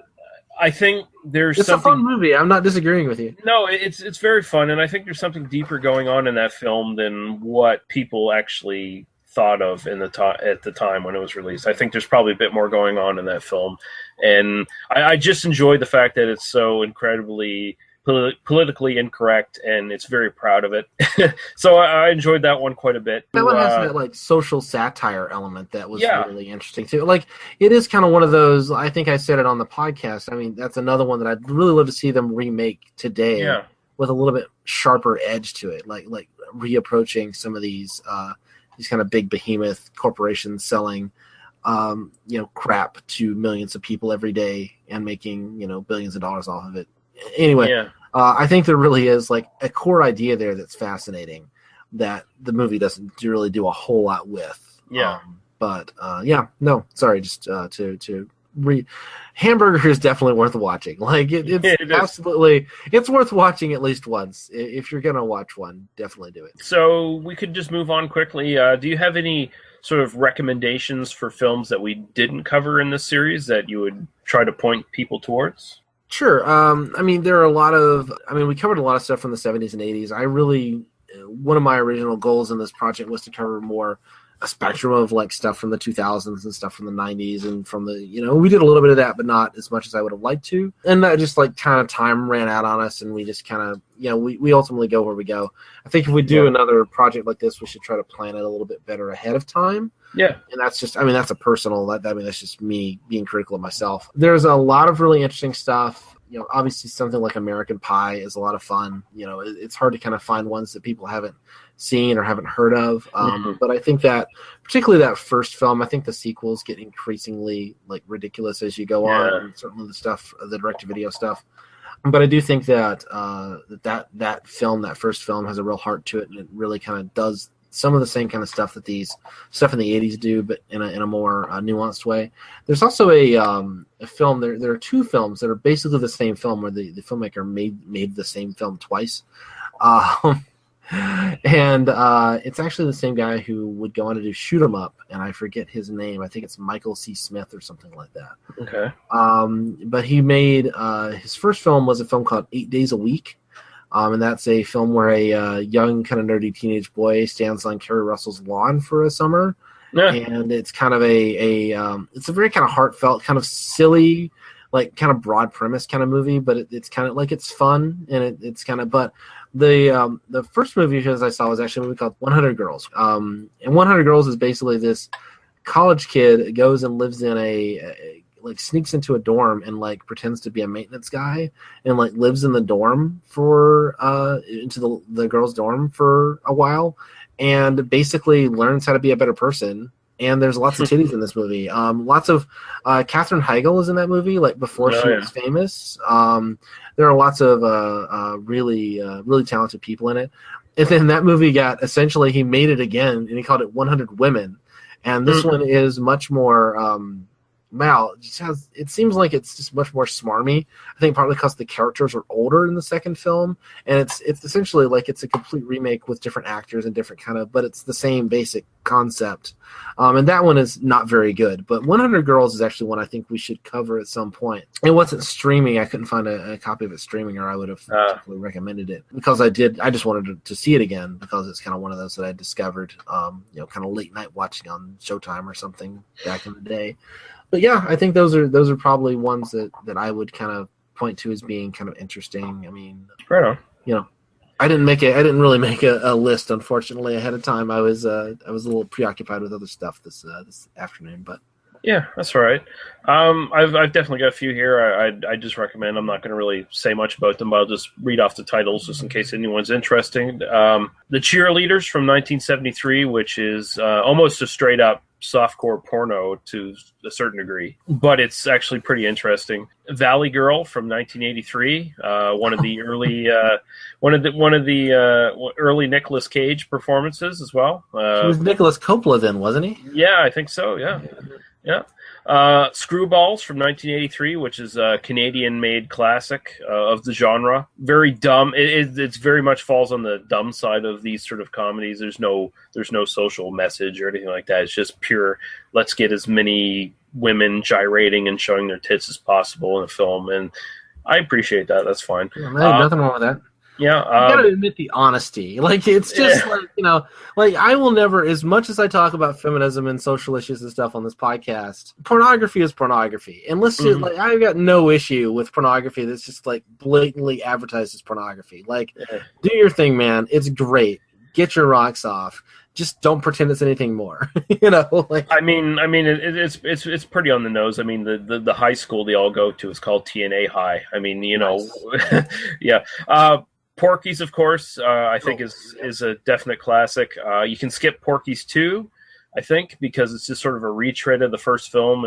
I think there's It's something. a fun movie. I'm not disagreeing with you. No, it's very fun, and I think there's something deeper going on in that film than what people actually thought of at the time when it was released. I think there's probably a bit more going on in that film, and I just enjoy the fact that it's so incredibly politically incorrect, and it's very proud of it. So I enjoyed that one quite a bit. That one has that like social satire element that was Yeah. really interesting too. Like it is kind of one of those. I think I said it on the podcast. I mean, that's another one that I'd really love to see them remake today Yeah. with a little bit sharper edge to it, like reapproaching some of these kind of big behemoth corporations selling crap to millions of people every day and making billions of dollars off of it. Anyway. Yeah. I think there really is like a core idea there that's fascinating that the movie doesn't really do a whole lot with. Yeah. Hamburger is definitely worth watching. Like it's absolutely, it's worth watching at least once. If you're gonna watch one, definitely do it. So we could just move on quickly. Do you have any sort of recommendations for films that we didn't cover in this series that you would try to point people towards? Sure. I mean, there are we covered a lot of stuff from the 70s and 80s. One of my original goals in this project was to cover more a spectrum of like stuff from the 2000s and stuff from the 90s and from the, we did a little bit of that, but not as much as I would have liked to. And that just like kind of time ran out on us and we just kind of, we ultimately go where we go. I think if we do another project like this, we should try to plan it a little bit better ahead of time. Yeah. And that's just, that's a personal, that's just me being critical of myself. There's a lot of really interesting stuff. Obviously something like American Pie is a lot of fun. It's hard to kind of find ones that people haven't seen or haven't heard of. But I think that particularly that first film, I think the sequels get increasingly like ridiculous as you go on. And certainly the direct-to-video stuff. But I do think that that film, that first film, has a real heart to it, and it really kind of does some of the same kind of stuff that these stuff in the 80s do, but in a more nuanced way. There's also a film. There are two films that are basically the same film, where the filmmaker made the same film twice. And it's actually the same guy who would go on to do Shoot 'Em Up, and I forget his name. I think it's Michael C. Smith or something like that. Okay. But he made his first film was a film called 8 Days a Week. And that's a film where a young, kind of nerdy teenage boy stands on Kerry Russell's lawn for a summer. Yeah. And it's kind of it's a very kind of heartfelt, kind of silly, like kind of broad premise kind of movie, but it's kind of like it's fun and it's kind of. But the first movie as I saw was actually a movie called 100 Girls. And 100 Girls is basically this college kid goes and lives in like sneaks into a dorm and like pretends to be a maintenance guy and like lives in the dorm for into the girls' dorm for a while and basically learns how to be a better person. And there's lots of titties in this movie. Lots of Katherine Heigl is in that movie, like before she was famous. There are lots of really talented people in it. And then that movie essentially he made it again and he called it 100 Women. And this one is much more it seems like it's just much more smarmy. I think partly because the characters are older in the second film, and it's essentially like it's a complete remake with different actors and different but it's the same basic concept. And that one is not very good, but 100 Girls is actually one I think we should cover at some point. It wasn't streaming. I couldn't find a copy of it streaming, or I would have definitely recommended it because I just wanted to see it again because it's kind of one of those that I discovered, kind of late night watching on Showtime or something back in the day. But yeah, I think those are probably ones that I would kind of point to as being kind of interesting. I mean, right on. I didn't really make a list, unfortunately, ahead of time. I was a little preoccupied with other stuff this afternoon, but yeah, that's all right. I've definitely got a few here. I just recommend. I'm not going to really say much about them, but I'll just read off the titles just in case anyone's interested. The Cheerleaders from 1973, which is almost a straight up softcore porno to a certain degree, but it's actually pretty interesting. Valley Girl from 1983, one of the early Nicolas Cage performances as well. He was Nicolas Coppola then, wasn't he? Yeah, I think so. Yeah. Screwballs from 1983, which is a Canadian-made classic of the genre. Very dumb. It's very much falls on the dumb side of these sort of comedies. There's no social message or anything like that. It's just pure. Let's get as many women gyrating and showing their tits as possible in a film, and I appreciate that. That's fine. Yeah, nothing wrong with that. Yeah, You gotta admit the honesty. Like, it's just like, like, I will never, as much as I talk about feminism and social issues and stuff on this podcast, pornography is pornography. And let's just, like, I've got no issue with pornography that's just, like, blatantly advertised as pornography. Like, do your thing, man. It's great. Get your rocks off. Just don't pretend it's anything more. Like, I mean, it's pretty on the nose. I mean, the high school they all go to is called TNA High. I mean, yeah. Porky's, of course, I think is a definite classic. You can skip Porky's 2, I think, because it's just sort of a retread of the first film.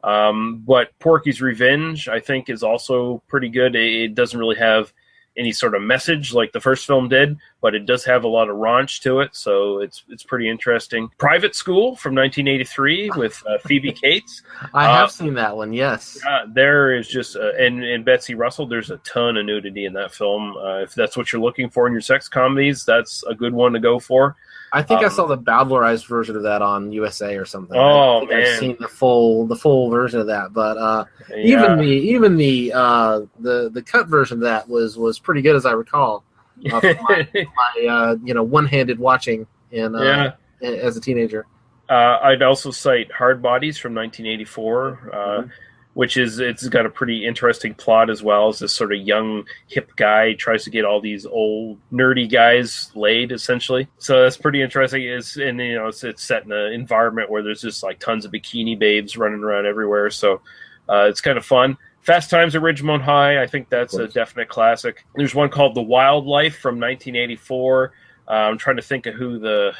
But Porky's Revenge, I think, is also pretty good. It doesn't really have any sort of message like the first film did, but it does have a lot of raunch to it, so it's pretty interesting. Private School from 1983 with Phoebe Cates. I have seen that one, yes. There is just, and Betsy Russell, there's a ton of nudity in that film. If that's what you're looking for in your sex comedies, that's a good one to go for. I think I saw the bowdlerized version of that on USA or something. Oh, I think man. I've seen the full version of that, but even the cut version of that was pretty good, as I recall. From my one-handed watching as a teenager. I'd also cite Hard Bodies from 1984. Which it's got a pretty interesting plot as well. As this sort of young hip guy tries to get all these old nerdy guys laid, essentially. So that's pretty interesting. It's set in an environment where there's just like tons of bikini babes running around everywhere. So it's kind of fun. Fast Times at Ridgemont High, I think that's a definite classic. There's one called The Wildlife from 1984. I'm trying to think of who the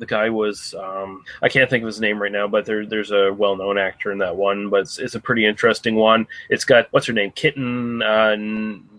guy was. I can't think of his name right now, but there's a well-known actor in that one, but it's a pretty interesting one. It's got, what's her name, Kitten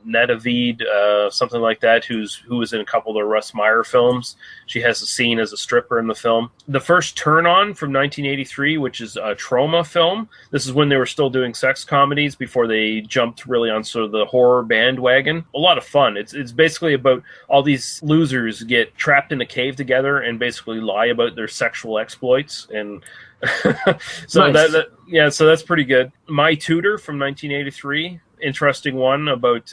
Nadavid, something like that, who was in a couple of the Russ Meyer films. She has a scene as a stripper in the film. The First Turn On from 1983, which is a trauma film. This is when they were still doing sex comedies before they jumped really on sort of the horror bandwagon. A lot of fun. It's basically about all these losers get trapped in a cave together and basically lie about their sexual exploits, and so nice. So that's pretty good. My Tutor from 1983, interesting one about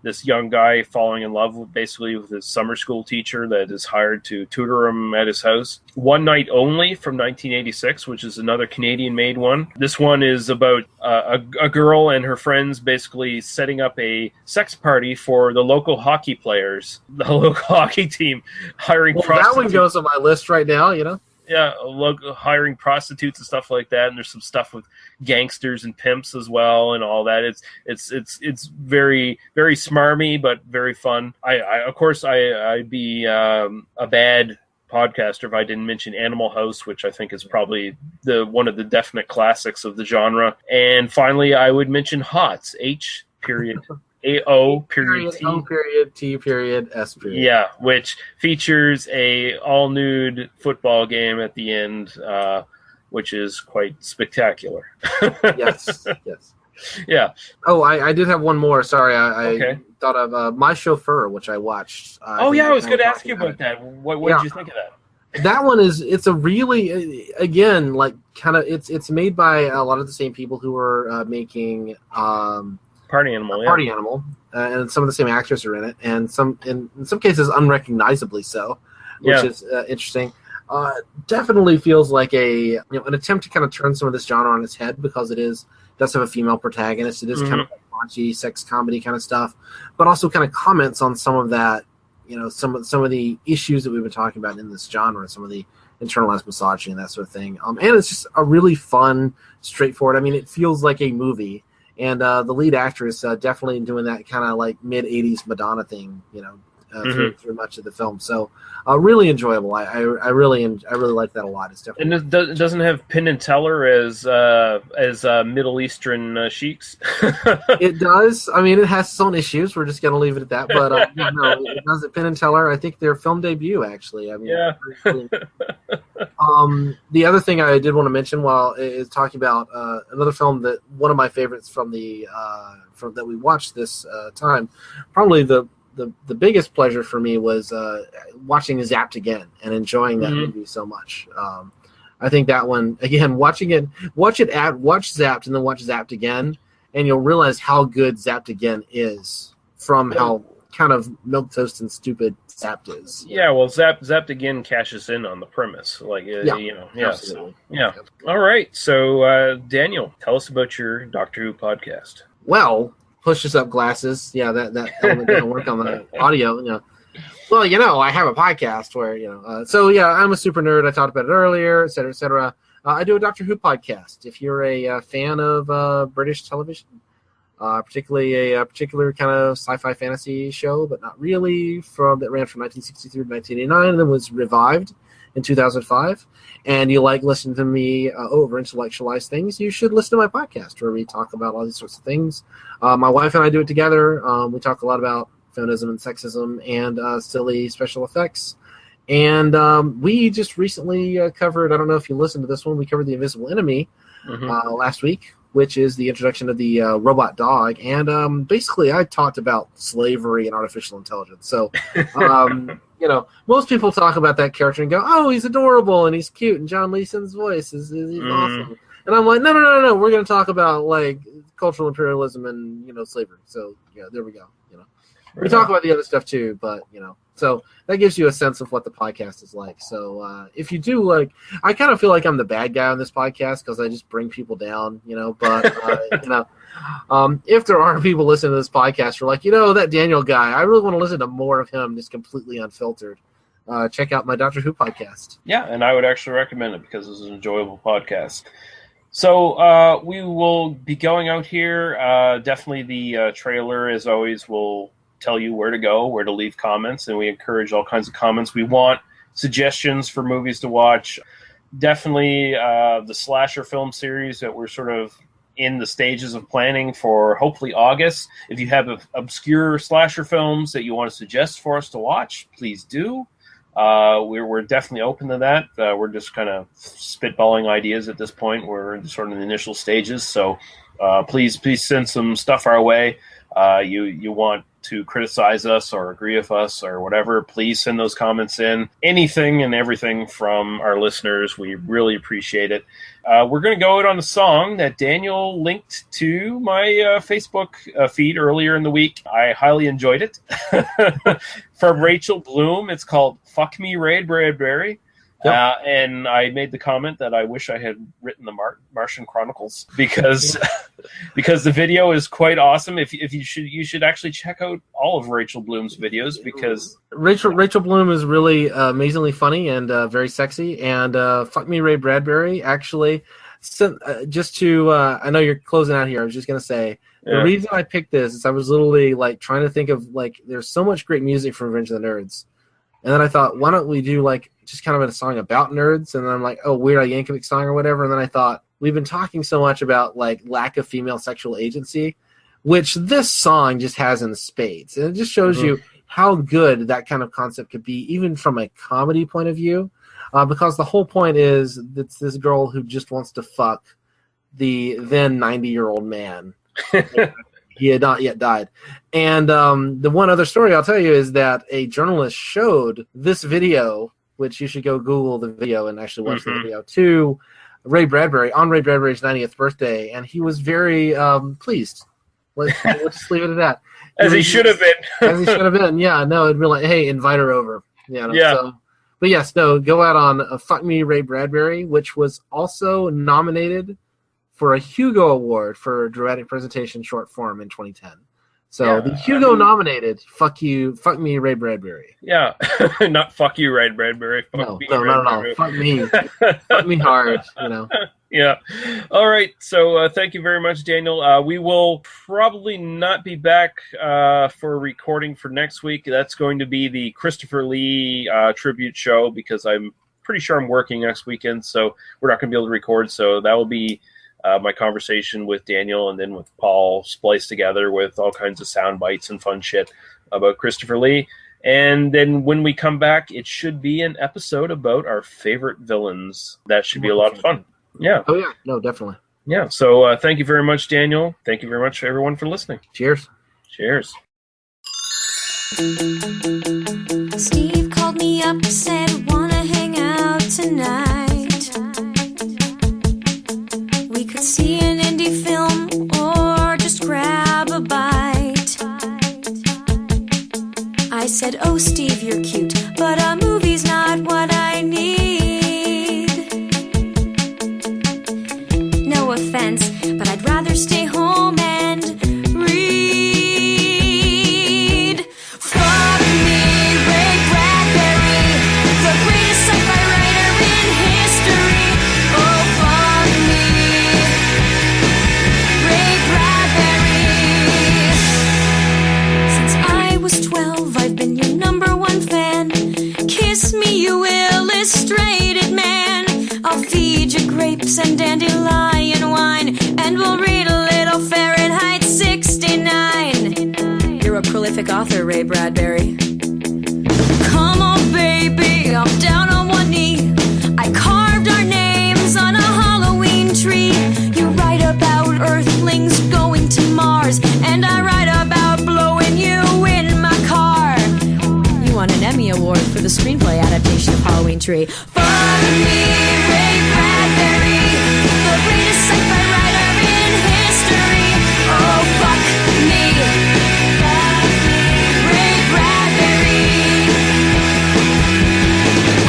this young guy falling in love with his summer school teacher that is hired to tutor him at his house. One Night Only from 1986, which is another Canadian-made one. This one is about a girl and her friends basically setting up a sex party for the local hockey players, the local hockey team, hiring prostitutes. That one goes on my list right now, Yeah, hiring prostitutes and stuff like that, and there's some stuff with gangsters and pimps as well, and all that. It's very, very smarmy, but very fun. I'd be a bad podcaster if I didn't mention Animal House, which I think is probably one of the definite classics of the genre. And finally, I would mention HOTS, H period. A-O period T. O period T period S period. Yeah, which features a all-nude football game at the end, which is quite spectacular. Yes. Yeah. Oh, I did have one more. Sorry, I thought of My Chauffeur, which I watched. I was going to ask you about that. What did you think of that? That one it's a really, again, like kind of, it's made by a lot of the same people who were making Party Animal, Party Animal, and some of the same actors are in it, and in some cases unrecognizably so, which is interesting. Definitely feels like an attempt to kind of turn some of this genre on its head, because it does have a female protagonist. It is kind of like raunchy sex comedy kind of stuff, but also kind of comments on some of that, some of the issues that we've been talking about in this genre, some of the internalized misogyny and that sort of thing. And it's just a really fun, straightforward. I mean, it feels like a movie. And the lead actress definitely doing that kind of like mid-'80s Madonna thing, through much of the film. So really enjoyable. I really like that a lot. It's definitely. And it doesn't have Penn and Teller as Middle Eastern sheiks. It does. I mean, it has its own issues. We're just gonna leave it at that. But it does. Penn and Teller. I think their film debut, actually. I mean, the other thing I did want to mention while is talking about another film that one of my favorites from that we watched this time, probably the biggest pleasure for me was watching Zapped again and enjoying that movie so much. I think that one again, watch Zapped and then watch Zapped again, and you'll realize how good Zapped again is from how kind of milquetoast and stupid Zapped is. Yeah, well, Zapped again cashes in on the premise, like Absolutely. Yeah. All right, so Daniel, tell us about your Doctor Who podcast. Well, push us up glasses. Yeah, that element doesn't work on the audio. Well, I have a podcast where, I'm a super nerd. I talked about it earlier, et cetera, et cetera. I do a Doctor Who podcast. If you're a fan of British television, particularly a particular kind of sci-fi fantasy show, but not really, that ran from 1963 to 1989 and then was revived in 2005, and you like listening to me over-intellectualize things, you should listen to my podcast where we talk about all these sorts of things. My wife and I do it together. We talk a lot about feminism and sexism and silly special effects. And we just recently covered, I don't know if you listened to this one, we covered The Invisible Enemy last week, which is the introduction of the robot dog. And basically I talked about slavery and artificial intelligence. So, most people talk about that character and go, oh, he's adorable and he's cute and John Leeson's voice is awesome. And I'm like, no, we're going to talk about like cultural imperialism and, slavery. So, yeah, there we go. We talk about the other stuff too, but, so that gives you a sense of what the podcast is like. So if you do I kind of feel like I'm the bad guy on this podcast because I just bring people down, but, if there are people listening to this podcast who are like, that Daniel guy, I really want to listen to more of him just completely unfiltered. Check out my Doctor Who podcast. Yeah, and I would actually recommend it because it's an enjoyable podcast. So we will be going out here. Definitely the trailer, as always, will tell you where to go, where to leave comments, and we encourage all kinds of comments. We want suggestions for movies to watch. Definitely the slasher film series that we're sort of in the stages of planning for hopefully August. If you have obscure slasher films that you want to suggest for us to watch, please do. We're definitely open to that. We're just kind of spitballing ideas at this point. We're in sort of the initial stages, so please send some stuff our way. You want to criticize us or agree with us or whatever, please send those comments in. Anything and everything from our listeners, we really appreciate it. We're going to go out on a song that Daniel linked to my Facebook feed earlier in the week. I highly enjoyed it. From Rachel Bloom. It's called Fuck Me Ray Bradbury. Yep. And I made the comment that I wish I had written the Martian Chronicles because the video is quite awesome. If you should actually check out all of Rachel Bloom's videos because Rachel Bloom is really amazingly funny and very sexy. And Fuck Me Ray Bradbury actually, just to I know you're closing out here. I was just gonna say the reason I picked this is I was literally trying to think of there's so much great music from Revenge of the Nerds. And then I thought, why don't we do just kind of a song about nerds? And then I'm like, oh, Weird Al Yankovic song or whatever. And then I thought, we've been talking so much about lack of female sexual agency, which this song just has in spades. And it just shows you how good that kind of concept could be, even from a comedy point of view. Because the whole point is it's this girl who just wants to fuck the then 90-year-old man. He had not yet died. And the one other story I'll tell you is that a journalist showed this video, which you should go Google the video and actually watch the video, to Ray Bradbury on Ray Bradbury's 90th birthday, and he was very pleased. Let's just leave it at that. As he should have been. As he should have been, yeah. No, it'd be like, hey, invite her over. Yeah. So, but yes, go out on Fuck Me Ray Bradbury, which was also nominated for a Hugo Award for dramatic presentation short form in 2010. So the Hugo nominated Fuck Me Ray Bradbury. Yeah. Not Fuck You Ray Bradbury. No, not at all. Fuck me. Fuck me hard, Yeah. All right. So thank you very much, Daniel. We will probably not be back for recording for next week. That's going to be the Christopher Lee tribute show because I'm pretty sure I'm working next weekend, so we're not going to be able to record. So that will be my conversation with Daniel and then with Paul spliced together with all kinds of sound bites and fun shit about Christopher Lee. And then when we come back, it should be an episode about our favorite villains. That should be a lot of fun. Yeah. Oh, yeah. No, definitely. Yeah. So thank you very much, Daniel. Thank you very much, everyone, for listening. Cheers. Cheers. Steve called me up, said, wanna hang out tonight. said, "Oh, Steve, you're cute, but a movie's not what I need." No offense, but I'd rather stay home and read. Fuck me, Ray Bradbury, the greatest sci-fi writer in history. Oh, fuck me, Ray Bradbury. Since I was 12, I've been your number one fan. Kiss me, you illustrated man. I'll feed you grapes and dandelion wine, and we'll read a little Fahrenheit 69. You're a prolific author, Ray Bradbury. Come on, baby, I'm down on one knee. I carved our names on a Halloween tree. You write about Earthlings going to Mars, and I write about blowing you in my car. You won an Emmy Award for the screenplay adaptation of Halloween Tree. Fuck me, Ray Bradbury, the greatest sci-fi writer in history. Oh, fuck me, Ray Bradbury.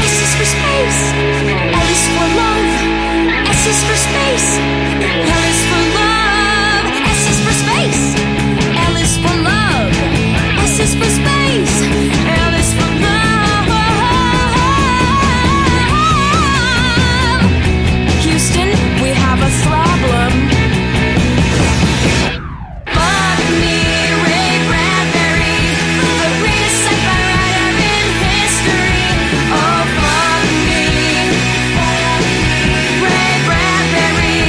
S is for space, L is for love, S is for space, L is for love, S is for space, L is for love, S is for space, L is for love. Houston, we have a problem. Fuck me, Ray Bradbury, the greatest sci-fi writer in history. Oh, fuck me, Ray Bradbury.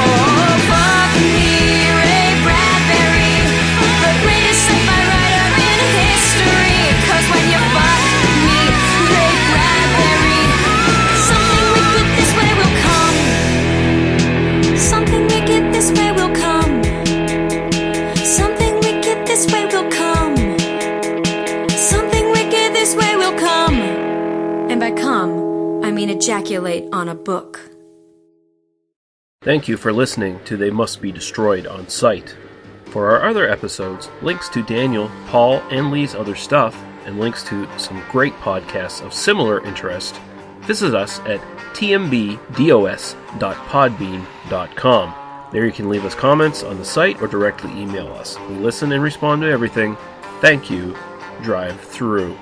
Oh, fuck me, Ray Bradbury, the greatest sci-fi writer in history. 'Cause when you fuck me, Ray Bradbury, something wicked this way will come. Something wicked this way will come. Something wicked this way will come. Something wicked this way will come. And by come, I mean ejaculate on a book. Thank you for listening to They Must Be Destroyed on Sight. For our other episodes, links to Daniel, Paul, and Lee's other stuff, and links to some great podcasts of similar interest, visit us at tmbdos.podbean.com. There you can leave us comments on the site or directly email us. We listen and respond to everything. Thank you. Drive through.